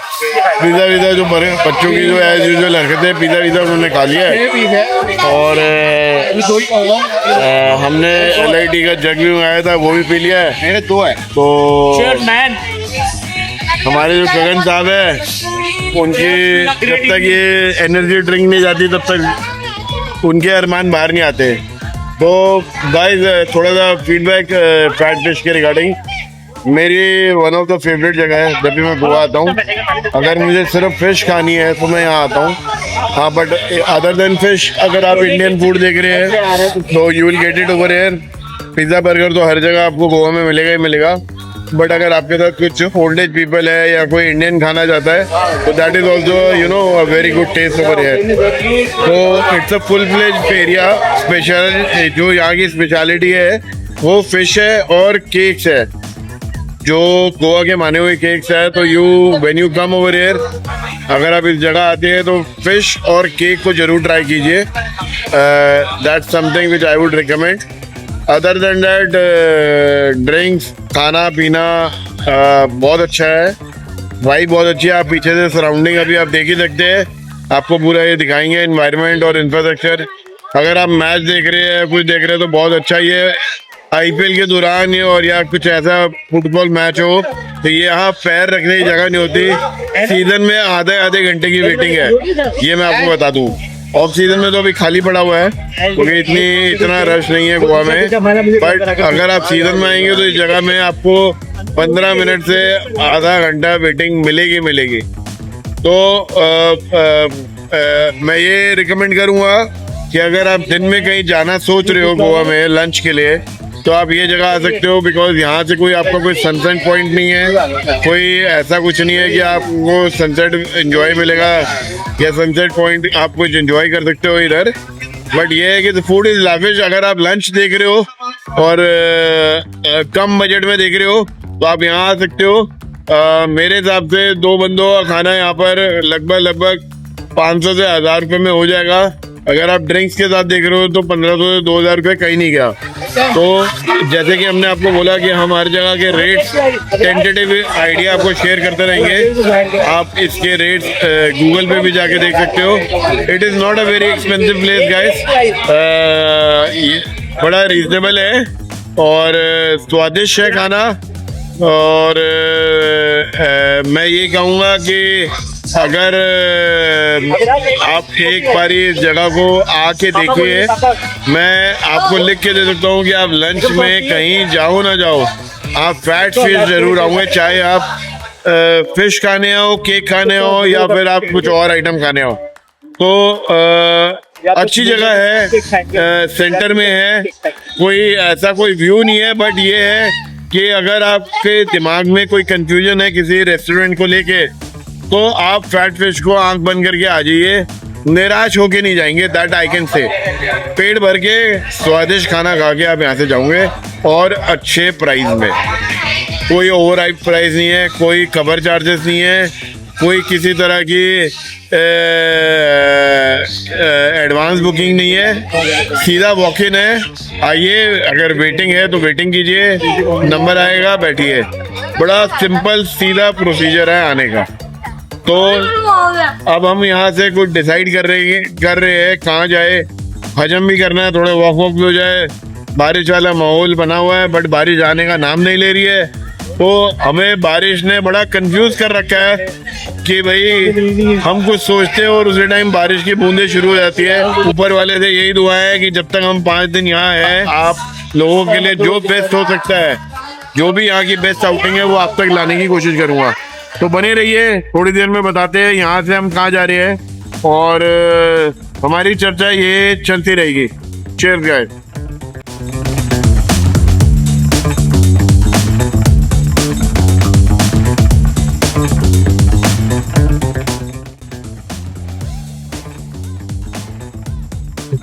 पिज़्ज़ा विज़ा जो बड़े बच्चों की जो एज यूजुअल हरकतें, पिज़्ज़ा विज़ा उन्होंने खा लिया है, और हमने LIT का जग भी मंगाया था, वो भी पी लिया है। मेरे 2 है, तो हमारे जो गगन साहब है उनकी जब तक ये एनर्जी ड्रिंक नहीं जाती तब तक उनके अरमान बाहर नहीं आते। तो गाइस थोड़ा सा फीडबैक फैट फिश के रिगार्डिंग, मेरी वन ऑफ द फेवरेट जगह है जब भी मैं गोवा आता हूँ। अगर मुझे सिर्फ फिश खानी है तो मैं यहाँ आता हूँ, हाँ, बट अदर देन फिश अगर आप इंडियन फूड देख रहे हैं तो you will get it over here. Pizza burger तो हर जगह आपको गोवा में मिलेगा ही मिलेगा, बट अगर आपके साथ कुछ ओल्ड एज पीपल है या कोई इंडियन खाना चाहता है तो that is also you know a very good taste over here. तो it's a full fledge area. Special जो यहाँ की स्पेशलिटी है वो फिश है और केक्स है, जो गोवा के माने हुए केक्स है। तो when you come over here, अगर आप इस जगह आते हैं तो फिश और केक को जरूर ट्राई कीजिए। That's something which I would recommend. Other than that drinks, खाना पीना बहुत अच्छा है, वाइब बहुत अच्छी है। आप पीछे से सराउंडिंग अभी आप देख ही सकते हैं, आपको पूरा ये दिखाएंगे एनवायरनमेंट और इंफ्रास्ट्रक्चर। अगर आप मैच देख रहे हैं, कुछ देख रहे हैं तो बहुत अच्छा ये IPL के दौरान और या कुछ ऐसा फुटबॉल मैच हो तो ये यहाँ पैर रखने की जगह नहीं होती। सीजन में आधे घंटे की वेटिंग है, ये मैं आपको बता दूं। ऑफ सीजन में तो अभी खाली पड़ा हुआ है क्योंकि इतना रश नहीं है गोवा में, बट अगर आप सीजन में आएंगे तो इस जगह में आपको 15 मिनट से आधा घंटा वेटिंग मिलेगी। तो मैं ये रिकमेंड करूँगा कि अगर आप दिन में कहीं जाना सोच रहे हो गोवा में लंच के लिए तो आप ये जगह आ सकते हो, बिकॉज यहाँ से कोई आपका कोई सनसेट पॉइंट नहीं है, कोई ऐसा कुछ नहीं है कि आपको सनसेट एंजॉय मिलेगा या सनसेट पॉइंट आप कुछ एंजॉय कर सकते हो इधर। बट ये है कि फूड इज लाविश। अगर आप लंच देख रहे हो और कम बजट में देख रहे हो तो आप यहाँ आ सकते हो। मेरे हिसाब से 2 बंदों का खाना यहाँ पर लगभग 500 से 1000 रुपये में हो जाएगा। अगर आप ड्रिंक्स के साथ देख रहे हो तो 1500 से 2000 रुपये कहीं नहीं गया। तो जैसे कि हमने आपको बोला कि हम हर जगह के रेट्स टेंटेटिव आइडिया आपको शेयर करते रहेंगे। आप इसके रेट्स गूगल पे भी जाके देख सकते हो। It is not a very expensive place guys, बड़ा रीजनेबल है और स्वादिष्ट है खाना। और मैं ये कहूँगा कि अगर आप एक बारी इस जगह को आके देखिए, मैं आपको लिख के दे सकता हूँ कि आप लंच में कहीं जाओ ना जाओ, आप फैट फिश जरूर आओगे, चाहे आप फिश खाने हो, केक खाने हो या फिर आप कुछ और आइटम खाने हो। तो अच्छी जगह है, सेंटर में है, कोई ऐसा कोई व्यू नहीं है, बट ये है कि अगर आपके दिमाग में कोई कंफ्यूजन है किसी रेस्टोरेंट को लेके तो आप फैट फिश को आंख बंद करके आ जाइए, निराश होके नहीं जाएंगे, दैट आई कैन से। पेट भर के स्वादिष्ट खाना खा के आप यहाँ से जाओगे और अच्छे प्राइस में। कोई ओवर हाइप प्राइस नहीं है, कोई कवर चार्जेस नहीं है, कोई किसी तरह की एडवांस बुकिंग नहीं है, सीधा वॉक इन है। आइए, अगर वेटिंग है तो वेटिंग कीजिए, नंबर आएगा, बैठिए। बड़ा सिंपल सीधा प्रोसीजर है आने का। तो अब हम यहाँ से कुछ डिसाइड कर रहे हैं कहाँ जाए। हजम भी करना है, थोड़ा वॉक भी हो जाए। बारिश वाला माहौल बना हुआ है बट बारिश आने का नाम नहीं ले रही है, तो हमें बारिश ने बड़ा कंफ्यूज कर रखा है कि भाई हम कुछ सोचते हैं और उसी टाइम बारिश की बूंदें शुरू हो जाती है। ऊपर वाले से यही दुआ है कि जब तक हम 5 दिन यहाँ हैं, आप लोगों के लिए जो बेस्ट हो सकता है, जो भी यहाँ की बेस्ट आउटिंग है, वो आप तक लाने की कोशिश करूँगा। तो बने रहिए, थोड़ी देर में बताते हैं यहाँ से हम कहाँ जा रहे हैं और हमारी चर्चा ये चलती रहेगी। Cheers guys.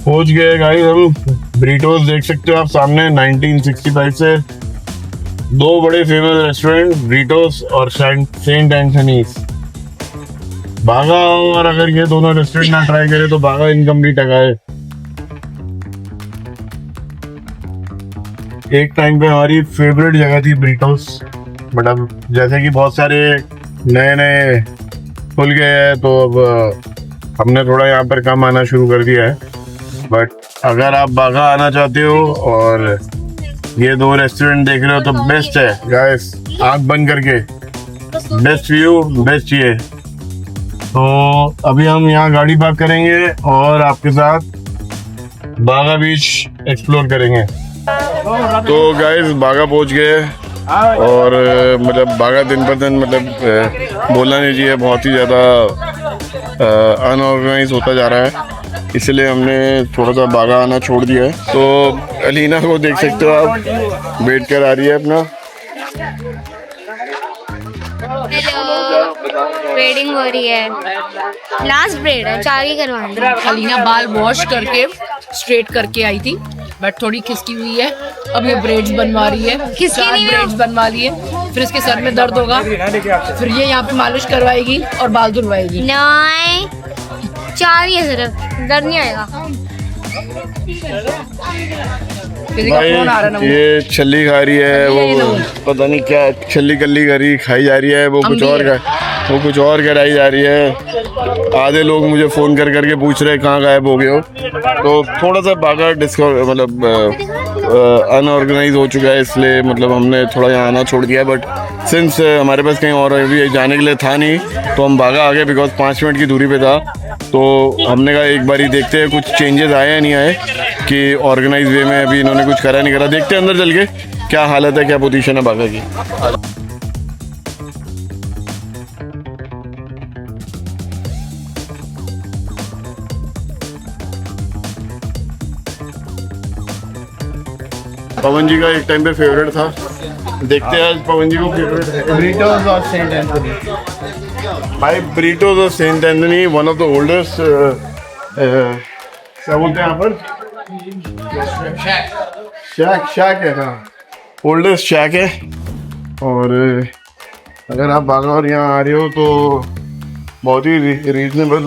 पहुंच गए गाइस हम। ब्रीटोस देख सकते हो आप सामने। 1965 से 2 बड़े फेमस रेस्टोरेंट, ब्रीटोस और सेंट एंथनीज। बागा और अगर ये दोनों रेस्टोरेंट ना ट्राई करें तो बागा इनकम्प्लीट है। एक टाइम पे हमारी फेवरेट जगह थी ब्रीटोस, बट अब जैसे कि बहुत सारे नए नए खुल गए हैं तो अब हमने थोड़ा यहाँ पर कम आना शुरू कर दिया है। बट अगर आप बागा आना चाहते हो और ये 2 रेस्टोरेंट देख रहे हो तो बेस्ट है गाइस। आँख बंद करके, बेस्ट व्यू, बेस्ट ये। तो अभी हम यहाँ गाड़ी पार्क करेंगे और आपके साथ बागा बीच एक्सप्लोर करेंगे। तो गाइस बागा पहुँच गए और मतलब बागा दिन पर दिन मतलब बोलना नहीं चाहिए, बहुत ही ज़्यादा अनऑर्गेनाइज होता जा रहा है, इसलिए हमने थोड़ा सा बागा आना छोड़ दिया है। तो अलीना को देख सकते हो आप, वेट कर आ रही है अपना। ब्रेडिंग हो रही है, लास्ट ब्रेड है, 4 ही करवानी है। अलीना बाल वॉश करके स्ट्रेट करके आई थी, बट थोड़ी खिसकी हुई है। अब ये ब्रेड्स बनवा रही है, 4 ब्रेड्स बनवा लिए। फिर इसके सर में दर्द होगा, फिर ये यहाँ पे मालिश करवाएगी और बाल धुलवाएगी। नहीं, 4 ही है सिर्फ, दर्द नहीं आएगा। किसी का फोन आ रहा भाई ये छल्ली खा रही है, वो पता नहीं क्या छल्ली कल्ली करी खाई जा रही है, वो कुछ और कराई जा रही है। आधे लोग मुझे फोन कर करके पूछ रहे हैं कहाँ गायब हो गए हो। तो थोड़ा सा बागा मतलब अनऑर्गेनाइज हो चुका है, इसलिए मतलब हमने थोड़ा यहाँ आना छोड़ दिया। बट सिंस हमारे पास कहीं और भी जाने के लिए था नहीं तो हम बागा आ गए, बिकॉज 5 मिनट की दूरी पे था। तो हमने कहा एक बार ही देखते हैं कुछ चेंजेस आए या नहीं आए, कि ऑर्गेनाइज वे में अभी इन्होंने कुछ करा नहीं करा। देखते हैं अंदर चल के क्या हालत है, क्या पोजीशन है बागा की। पवन जी का एक टाइम पे फेवरेट था, देखते हैं आज पवन जी को फेवरेट है। ब्रीटोस और सेंट एंथनी। भाई ब्रीटोस और Saint Anthony one of the oldest क्या बोलते हैं यहाँ पर, शैक है। हाँ, ओल्डेस्ट शैक है। और अगर आप बागा और यहाँ आ रहे हो तो बहुत ही रीजनेबल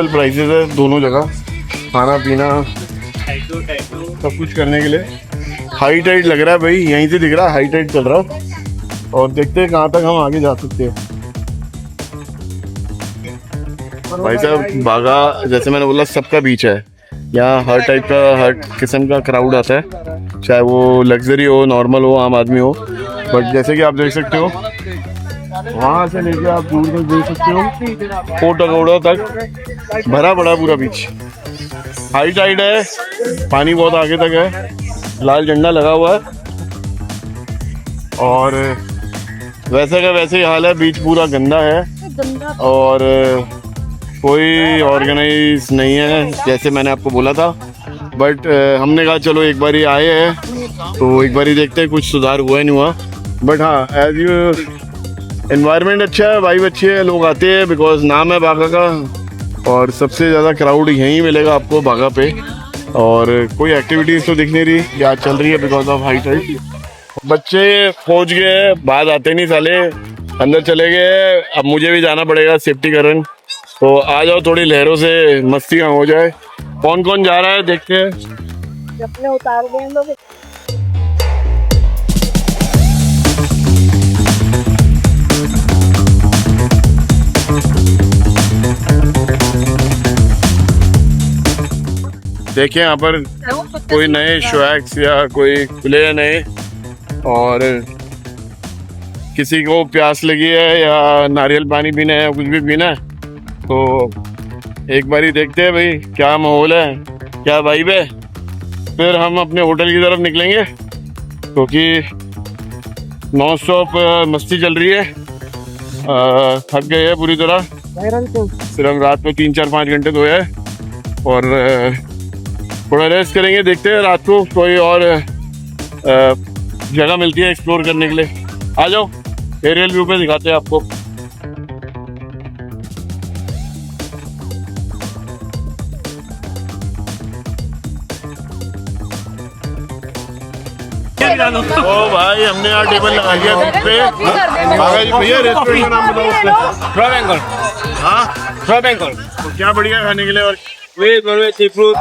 प्राइसेस है दोनों जगह, खाना पीना सब कुछ करने के लिए। हाई टाइड लग रहा है भाई, यहीं से दिख रहा है हाई टाइड चल रहा है। और देखते हैं कहाँ तक हम आगे जा सकते हैं। भाई साहब बागा जैसे मैंने बोला सबका बीच है, यहाँ हर टाइप का हर किस्म का क्राउड आता है, चाहे वो लग्जरी हो, नॉर्मल हो, आम आदमी हो। बट जैसे कि आप देख सकते हो वहाँ से लेके आप दूर तक देख सकते हो कोट अगोड़ा तक भरा पड़ा पूरा बीच। हाई टाइड है, पानी बहुत आगे तक है, लाल झंडा लगा हुआ है। और वैसे का वैसे ही हाल है, बीच पूरा गंदा है और कोई ऑर्गेनाइज नहीं है जैसे मैंने आपको बोला था। बट हमने कहा चलो एक बार ही आए हैं तो एक बार ही देखते हैं, कुछ सुधार हुआ नहीं हुआ। बट हाँ, एज यू एनवायरनमेंट अच्छा है, वाइब अच्छी है, लोग आते हैं बिकॉज नाम है बागा का और सबसे ज़्यादा क्राउड यहीं मिलेगा आपको बागा पे। और कोई एक्टिविटीज़ तो दिख नहीं रही या चल रही है बिकॉज ऑफ हाई टाइड। बच्चे पहुँच गए, बाद आते नहीं साले, अंदर चले गए। अब मुझे भी जाना पड़ेगा सेफ्टी कारण, तो आ जाओ थोड़ी लहरों से मस्ती हो जाए। कौन कौन जा रहा है देखते हैं। अपने उतार देंगे। देखिए यहाँ पर कोई नए स्वैग्स या कोई खुले नए और किसी को प्यास लगी है या नारियल पानी पीना है या कुछ भी पीना है तो एक बारी देखते हैं भाई क्या माहौल है, क्या वाइब है, फिर हम अपने होटल की तरफ निकलेंगे क्योंकि नॉन स्टॉप मस्ती चल रही है। थक गए हैं पूरी तरह, सिर्फ रात में 3-4-5 घंटे सोए हैं और थोड़ा रेस्ट करेंगे। देखते हैं रात को कोई और जगह मिलती है एक्सप्लोर करने के लिए। आ जाओ एरियल व्यू पे दिखाते हैं आपको। ओ भाई हमने यहाँ टेबल लगा दिया बीच पे। भैया रेस्टोरेंट का नाम बताओ। फ्रॉम बेंगल। हाँ फ्रॉम बेंगल। तो क्या बढ़िया खाने के लिए? और veg nonveg sea food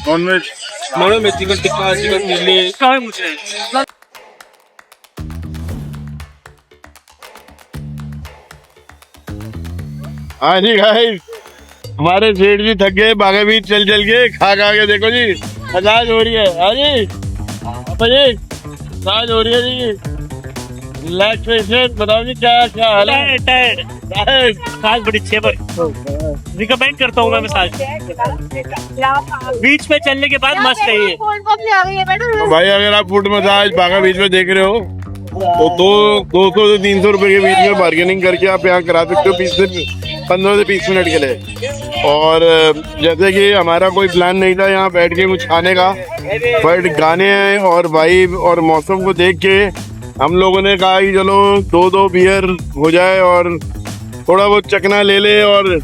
nonveg में चिकन टिक्का चिकन चिल्ली सब मुझे। हाँ जी गाइस, हमारे सेठ जी थक गए बागा बीच चल चल के, खा खा के। देखो जी मसाज हो रही है। हाँ जी पापा जी मसाज हो रही है जी। रिलैक्सेशन बताओ जी क्या क्या हाल है? टायर्ड मसाज बड़ी अच्छी है पर रिकमेंड करता हूँ मैं मसाज। बीच पे चलने के बाद मस्त है ये। तो भाई अगर आप फुट मसाज बागा बीच में देख रहे हो तो 200 से 300 रुपए के बीच में बार्गेनिंग करके आप यहाँ करा सकते हो 15 से 20 मिनट के लिए। और जैसे कि हमारा कोई प्लान नहीं था यहाँ बैठ के कुछ खाने का, बट गाने और वाइब और मौसम को देख के हम लोगों ने कहा कि चलो 2 बियर हो जाए और थोड़ा बहुत चकना ले ले। और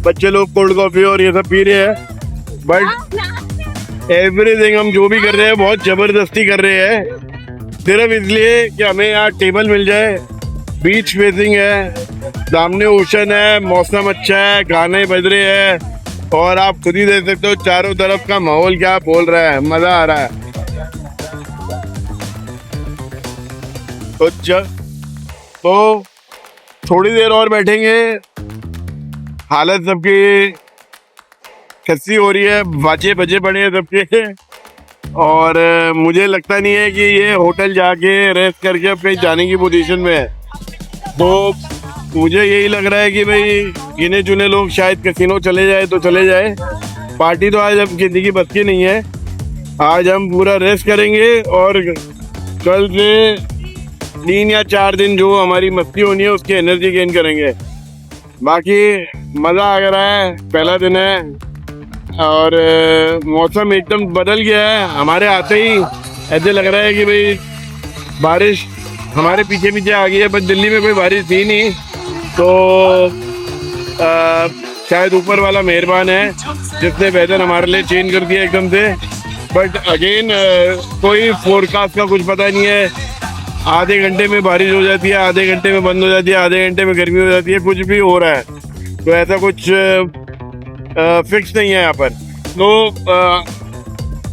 बच्चे लोग कोल्ड कॉफी और ये सब पी रहे हैं, बट एवरीथिंग हम जो भी कर रहे हैं बहुत जबरदस्ती कर रहे हैं, सिर्फ इसलिए कि हमें यहाँ टेबल मिल जाए। बीच फेसिंग है, सामने ओशन है, मौसम अच्छा है, गाने बज रहे हैं और आप खुद ही देख सकते हो चारों तरफ का माहौल क्या बोल रहा है, मजा आ रहा है। तो थोड़ी देर और बैठेंगे, हालत सबकी खस्सी हो रही है, बाचे बजे पड़े हैं सबके और मुझे लगता नहीं है कि ये होटल जाके रेस्ट करके अब कहीं जाने की पोजीशन में है। तो मुझे यही लग रहा है कि भाई गिने चुने लोग शायद कैसीनो चले जाए तो चले जाए। पार्टी तो आज अब किसी की बस की नहीं है। आज हम पूरा रेस्ट करेंगे और कल से 3 या 4 दिन जो हमारी मस्ती होनी है उसकी एनर्जी गेन करेंगे। बाकी मज़ा आ रहा है, पहला दिन है और मौसम एकदम बदल गया है। हमारे आते ही ऐसे लग रहा है कि भाई बारिश हमारे पीछे पीछे आ गई है, बट दिल्ली में कोई बारिश थी नहीं, तो शायद ऊपर वाला मेहरबान है जिसने वेदर हमारे लिए चेंज कर दिया एकदम से। बट अगेन कोई फोरकास्ट का कुछ पता नहीं है, आधे घंटे में बारिश हो जाती है, आधे घंटे में बंद हो जाती है, आधे घंटे में गर्मी हो जाती है, कुछ भी हो रहा है। तो ऐसा कुछ फिक्स नहीं है यहाँ पर। तो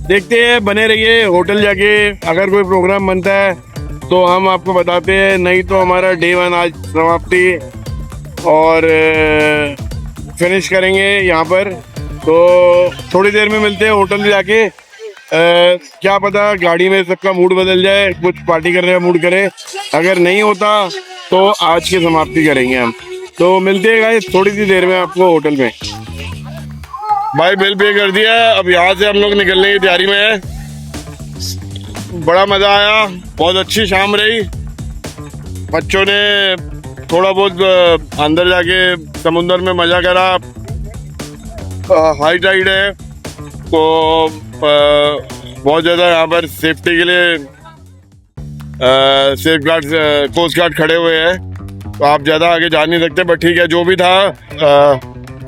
देखते हैं, बने रहिए होटल जाके। अगर कोई प्रोग्राम बनता है तो हम आपको बताते हैं, नहीं तो हमारा डे 1 आज समाप्ति और फिनिश करेंगे यहाँ पर। तो थोड़ी देर में मिलते हैं होटल में जाके। क्या पता गाड़ी में सबका मूड बदल जाए, कुछ पार्टी करने का मूड करे। अगर नहीं होता तो आज की समाप्ति करेंगे हम। तो मिलते हैं गाइस थोड़ी सी देर में आपको होटल में। भाई बिल पे कर दिया है, अब यहाँ से हम लोग निकलने की तैयारी में है। बड़ा मज़ा आया, बहुत अच्छी शाम रही। बच्चों ने थोड़ा बहुत अंदर जाके समुंदर में मज़ा करा। हाई टाइड है तो बहुत ज़्यादा यहाँ पर सेफ्टी के लिए सेफ गार्ड कोस्ट गार्ड खड़े हुए हैं, तो आप ज़्यादा आगे जा नहीं सकते। बट ठीक है, जो भी था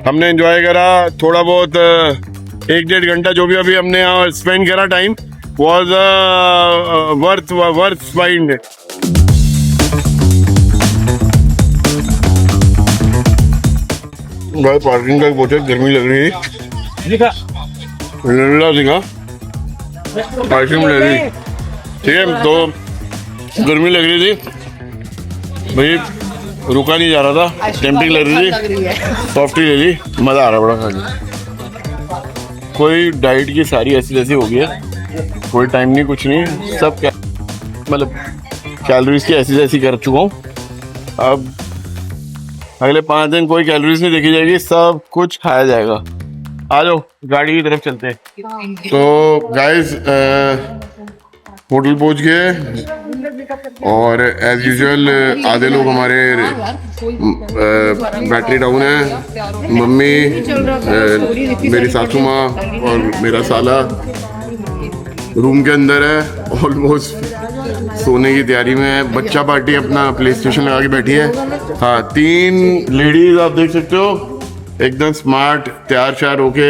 हमने एंजॉय करा। थोड़ा बहुत 1-1.5 घंटा जो भी अभी हमने यहाँ स्पेंड करा टाइम was worth spend। भाई पार्किंग का बहुत गर्मी लग रही है, आइसक्रीम ले ली, ठीक है। तो गर्मी लग रही थी भाई, रुका नहीं जा रहा था, टेम्पटिंग लग रही थी, सॉफ्टी ले ली, मज़ा आ रहा बड़ा खाने। कोई डाइट की सारी ऐसी जैसी हो गई है, कोई टाइम नहीं, कुछ नहीं, सब क्या मतलब कैलोरीज की ऐसी जैसी कर चुका हूँ। अब अगले 5 दिन कोई कैलोरीज नहीं देखी जाएगी, सब कुछ खाया जाएगा। आ जाओ गाड़ी की तरफ चलते हैं। तो गाइस होटल पहुंच गए और एज यूजुअल आधे लोग हमारे बैटरी डाउन है। मम्मी, मेरी सासू माँ और मेरा साला रूम के अंदर है, ऑलमोस्ट सोने की तैयारी में है। बच्चा पार्टी अपना प्ले स्टेशन लगा के बैठी है। हाँ, 3 लेडीज आप देख सकते हो, एकदम स्मार्ट, तैयार श्यार होके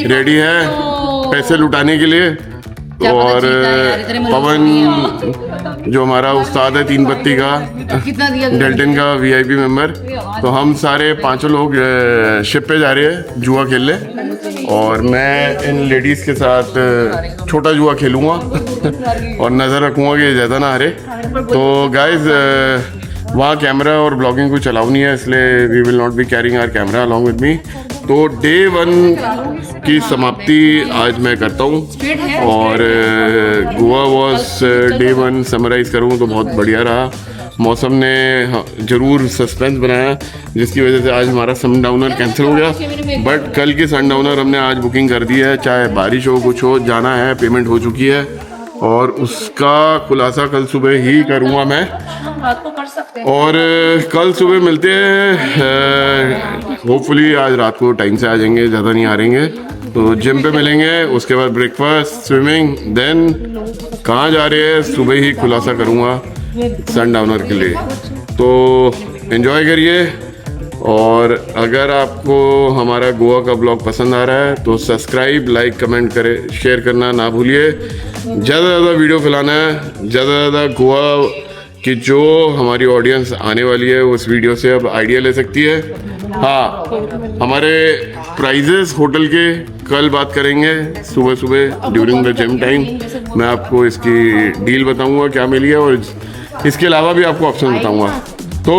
रेडी है पैसे लुटाने के लिए। और पवन जो हमारा उस्ताद है 3 पत्ती का, डेल्टन का VIP मेंबर। तो हम सारे 5 लोग शिप पे जा रहे हैं जुआ खेलने, और मैं इन लेडीज के साथ छोटा जुआ खेलूंगा और नज़र रखूंगा कि ज़्यादा ना हारे। तो गाइज वहाँ कैमरा और ब्लॉगिंग को चलाऊ नहीं है, इसलिए we will not be carrying our camera along with me. तो डे 1 की समाप्ति आज मैं करता हूँ, और गोवा वॉज डे 1 समराइज करूँ तो बहुत बढ़िया रहा। मौसम ने ज़रूर सस्पेंस बनाया, जिसकी वजह से आज हमारा सनडाउनर कैंसिल हो गया, बट कल की सनडाउनर हमने आज बुकिंग कर दी है। चाहे बारिश हो कुछ हो, जाना है, पेमेंट हो चुकी है, और उसका खुलासा कल सुबह ही करूँगा मैं। और कल सुबह मिलते हैं, होपफुली आज रात को टाइम से आ जाएंगे, ज़्यादा नहीं हारेंगे। तो जिम पे मिलेंगे, उसके बाद ब्रेकफास्ट, स्विमिंग, देन कहाँ जा रहे हैं सुबह ही खुलासा करूँगा सनडाउनर के लिए। तो एंजॉय करिए, और अगर आपको हमारा गोवा का ब्लॉग पसंद आ रहा है तो सब्सक्राइब, लाइक, कमेंट करें, शेयर करना ना भूलिए। ज़्यादा ज़्यादा वीडियो फैलाना है, ज़्यादा ज़्यादा गोवा कि जो हमारी ऑडियंस आने वाली है उस वीडियो से अब आइडिया ले सकती है। हाँ, हमारे प्राइजेस होटल के कल बात करेंगे सुबह सुबह ड्यूरिंग द जिम टाइम। मैं आपको इसकी डील बताऊंगा क्या मिली है, और इसके अलावा भी आपको ऑप्शन बताऊंगा। तो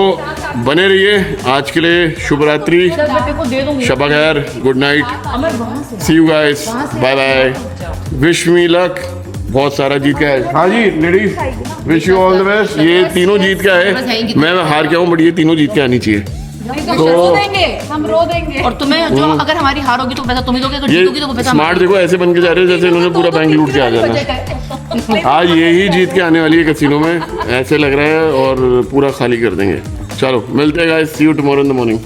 बने रहिए। आज के लिए शुभ रात्रि, शब खैर, good night, see you guys, bye bye, wish me luck. बहुत सारा जीत का है। हाँ जी ladies, wish you all the best. ये तीनों जीत का है, मैं हार के आऊँ, बट ये तीनों जीत के आनी चाहिए। तो हम रो देंगे। और तुम्हें जो अगर हमारी हार होगी तो पैसा तुम ही दोगे, अगर ये जीतोगी तो पैसा स्मार्ट देखो ऐसे बन के जा रहे हैं जैसे इन्होंने पूरा बैंक लूट के आ जाना। आज यही जीत के आने वाली है कैसीनो में, ऐसे लग रहा है, और पूरा खाली कर देंगे। चलो मिलते हैं guys, see you tomorrow in the morning.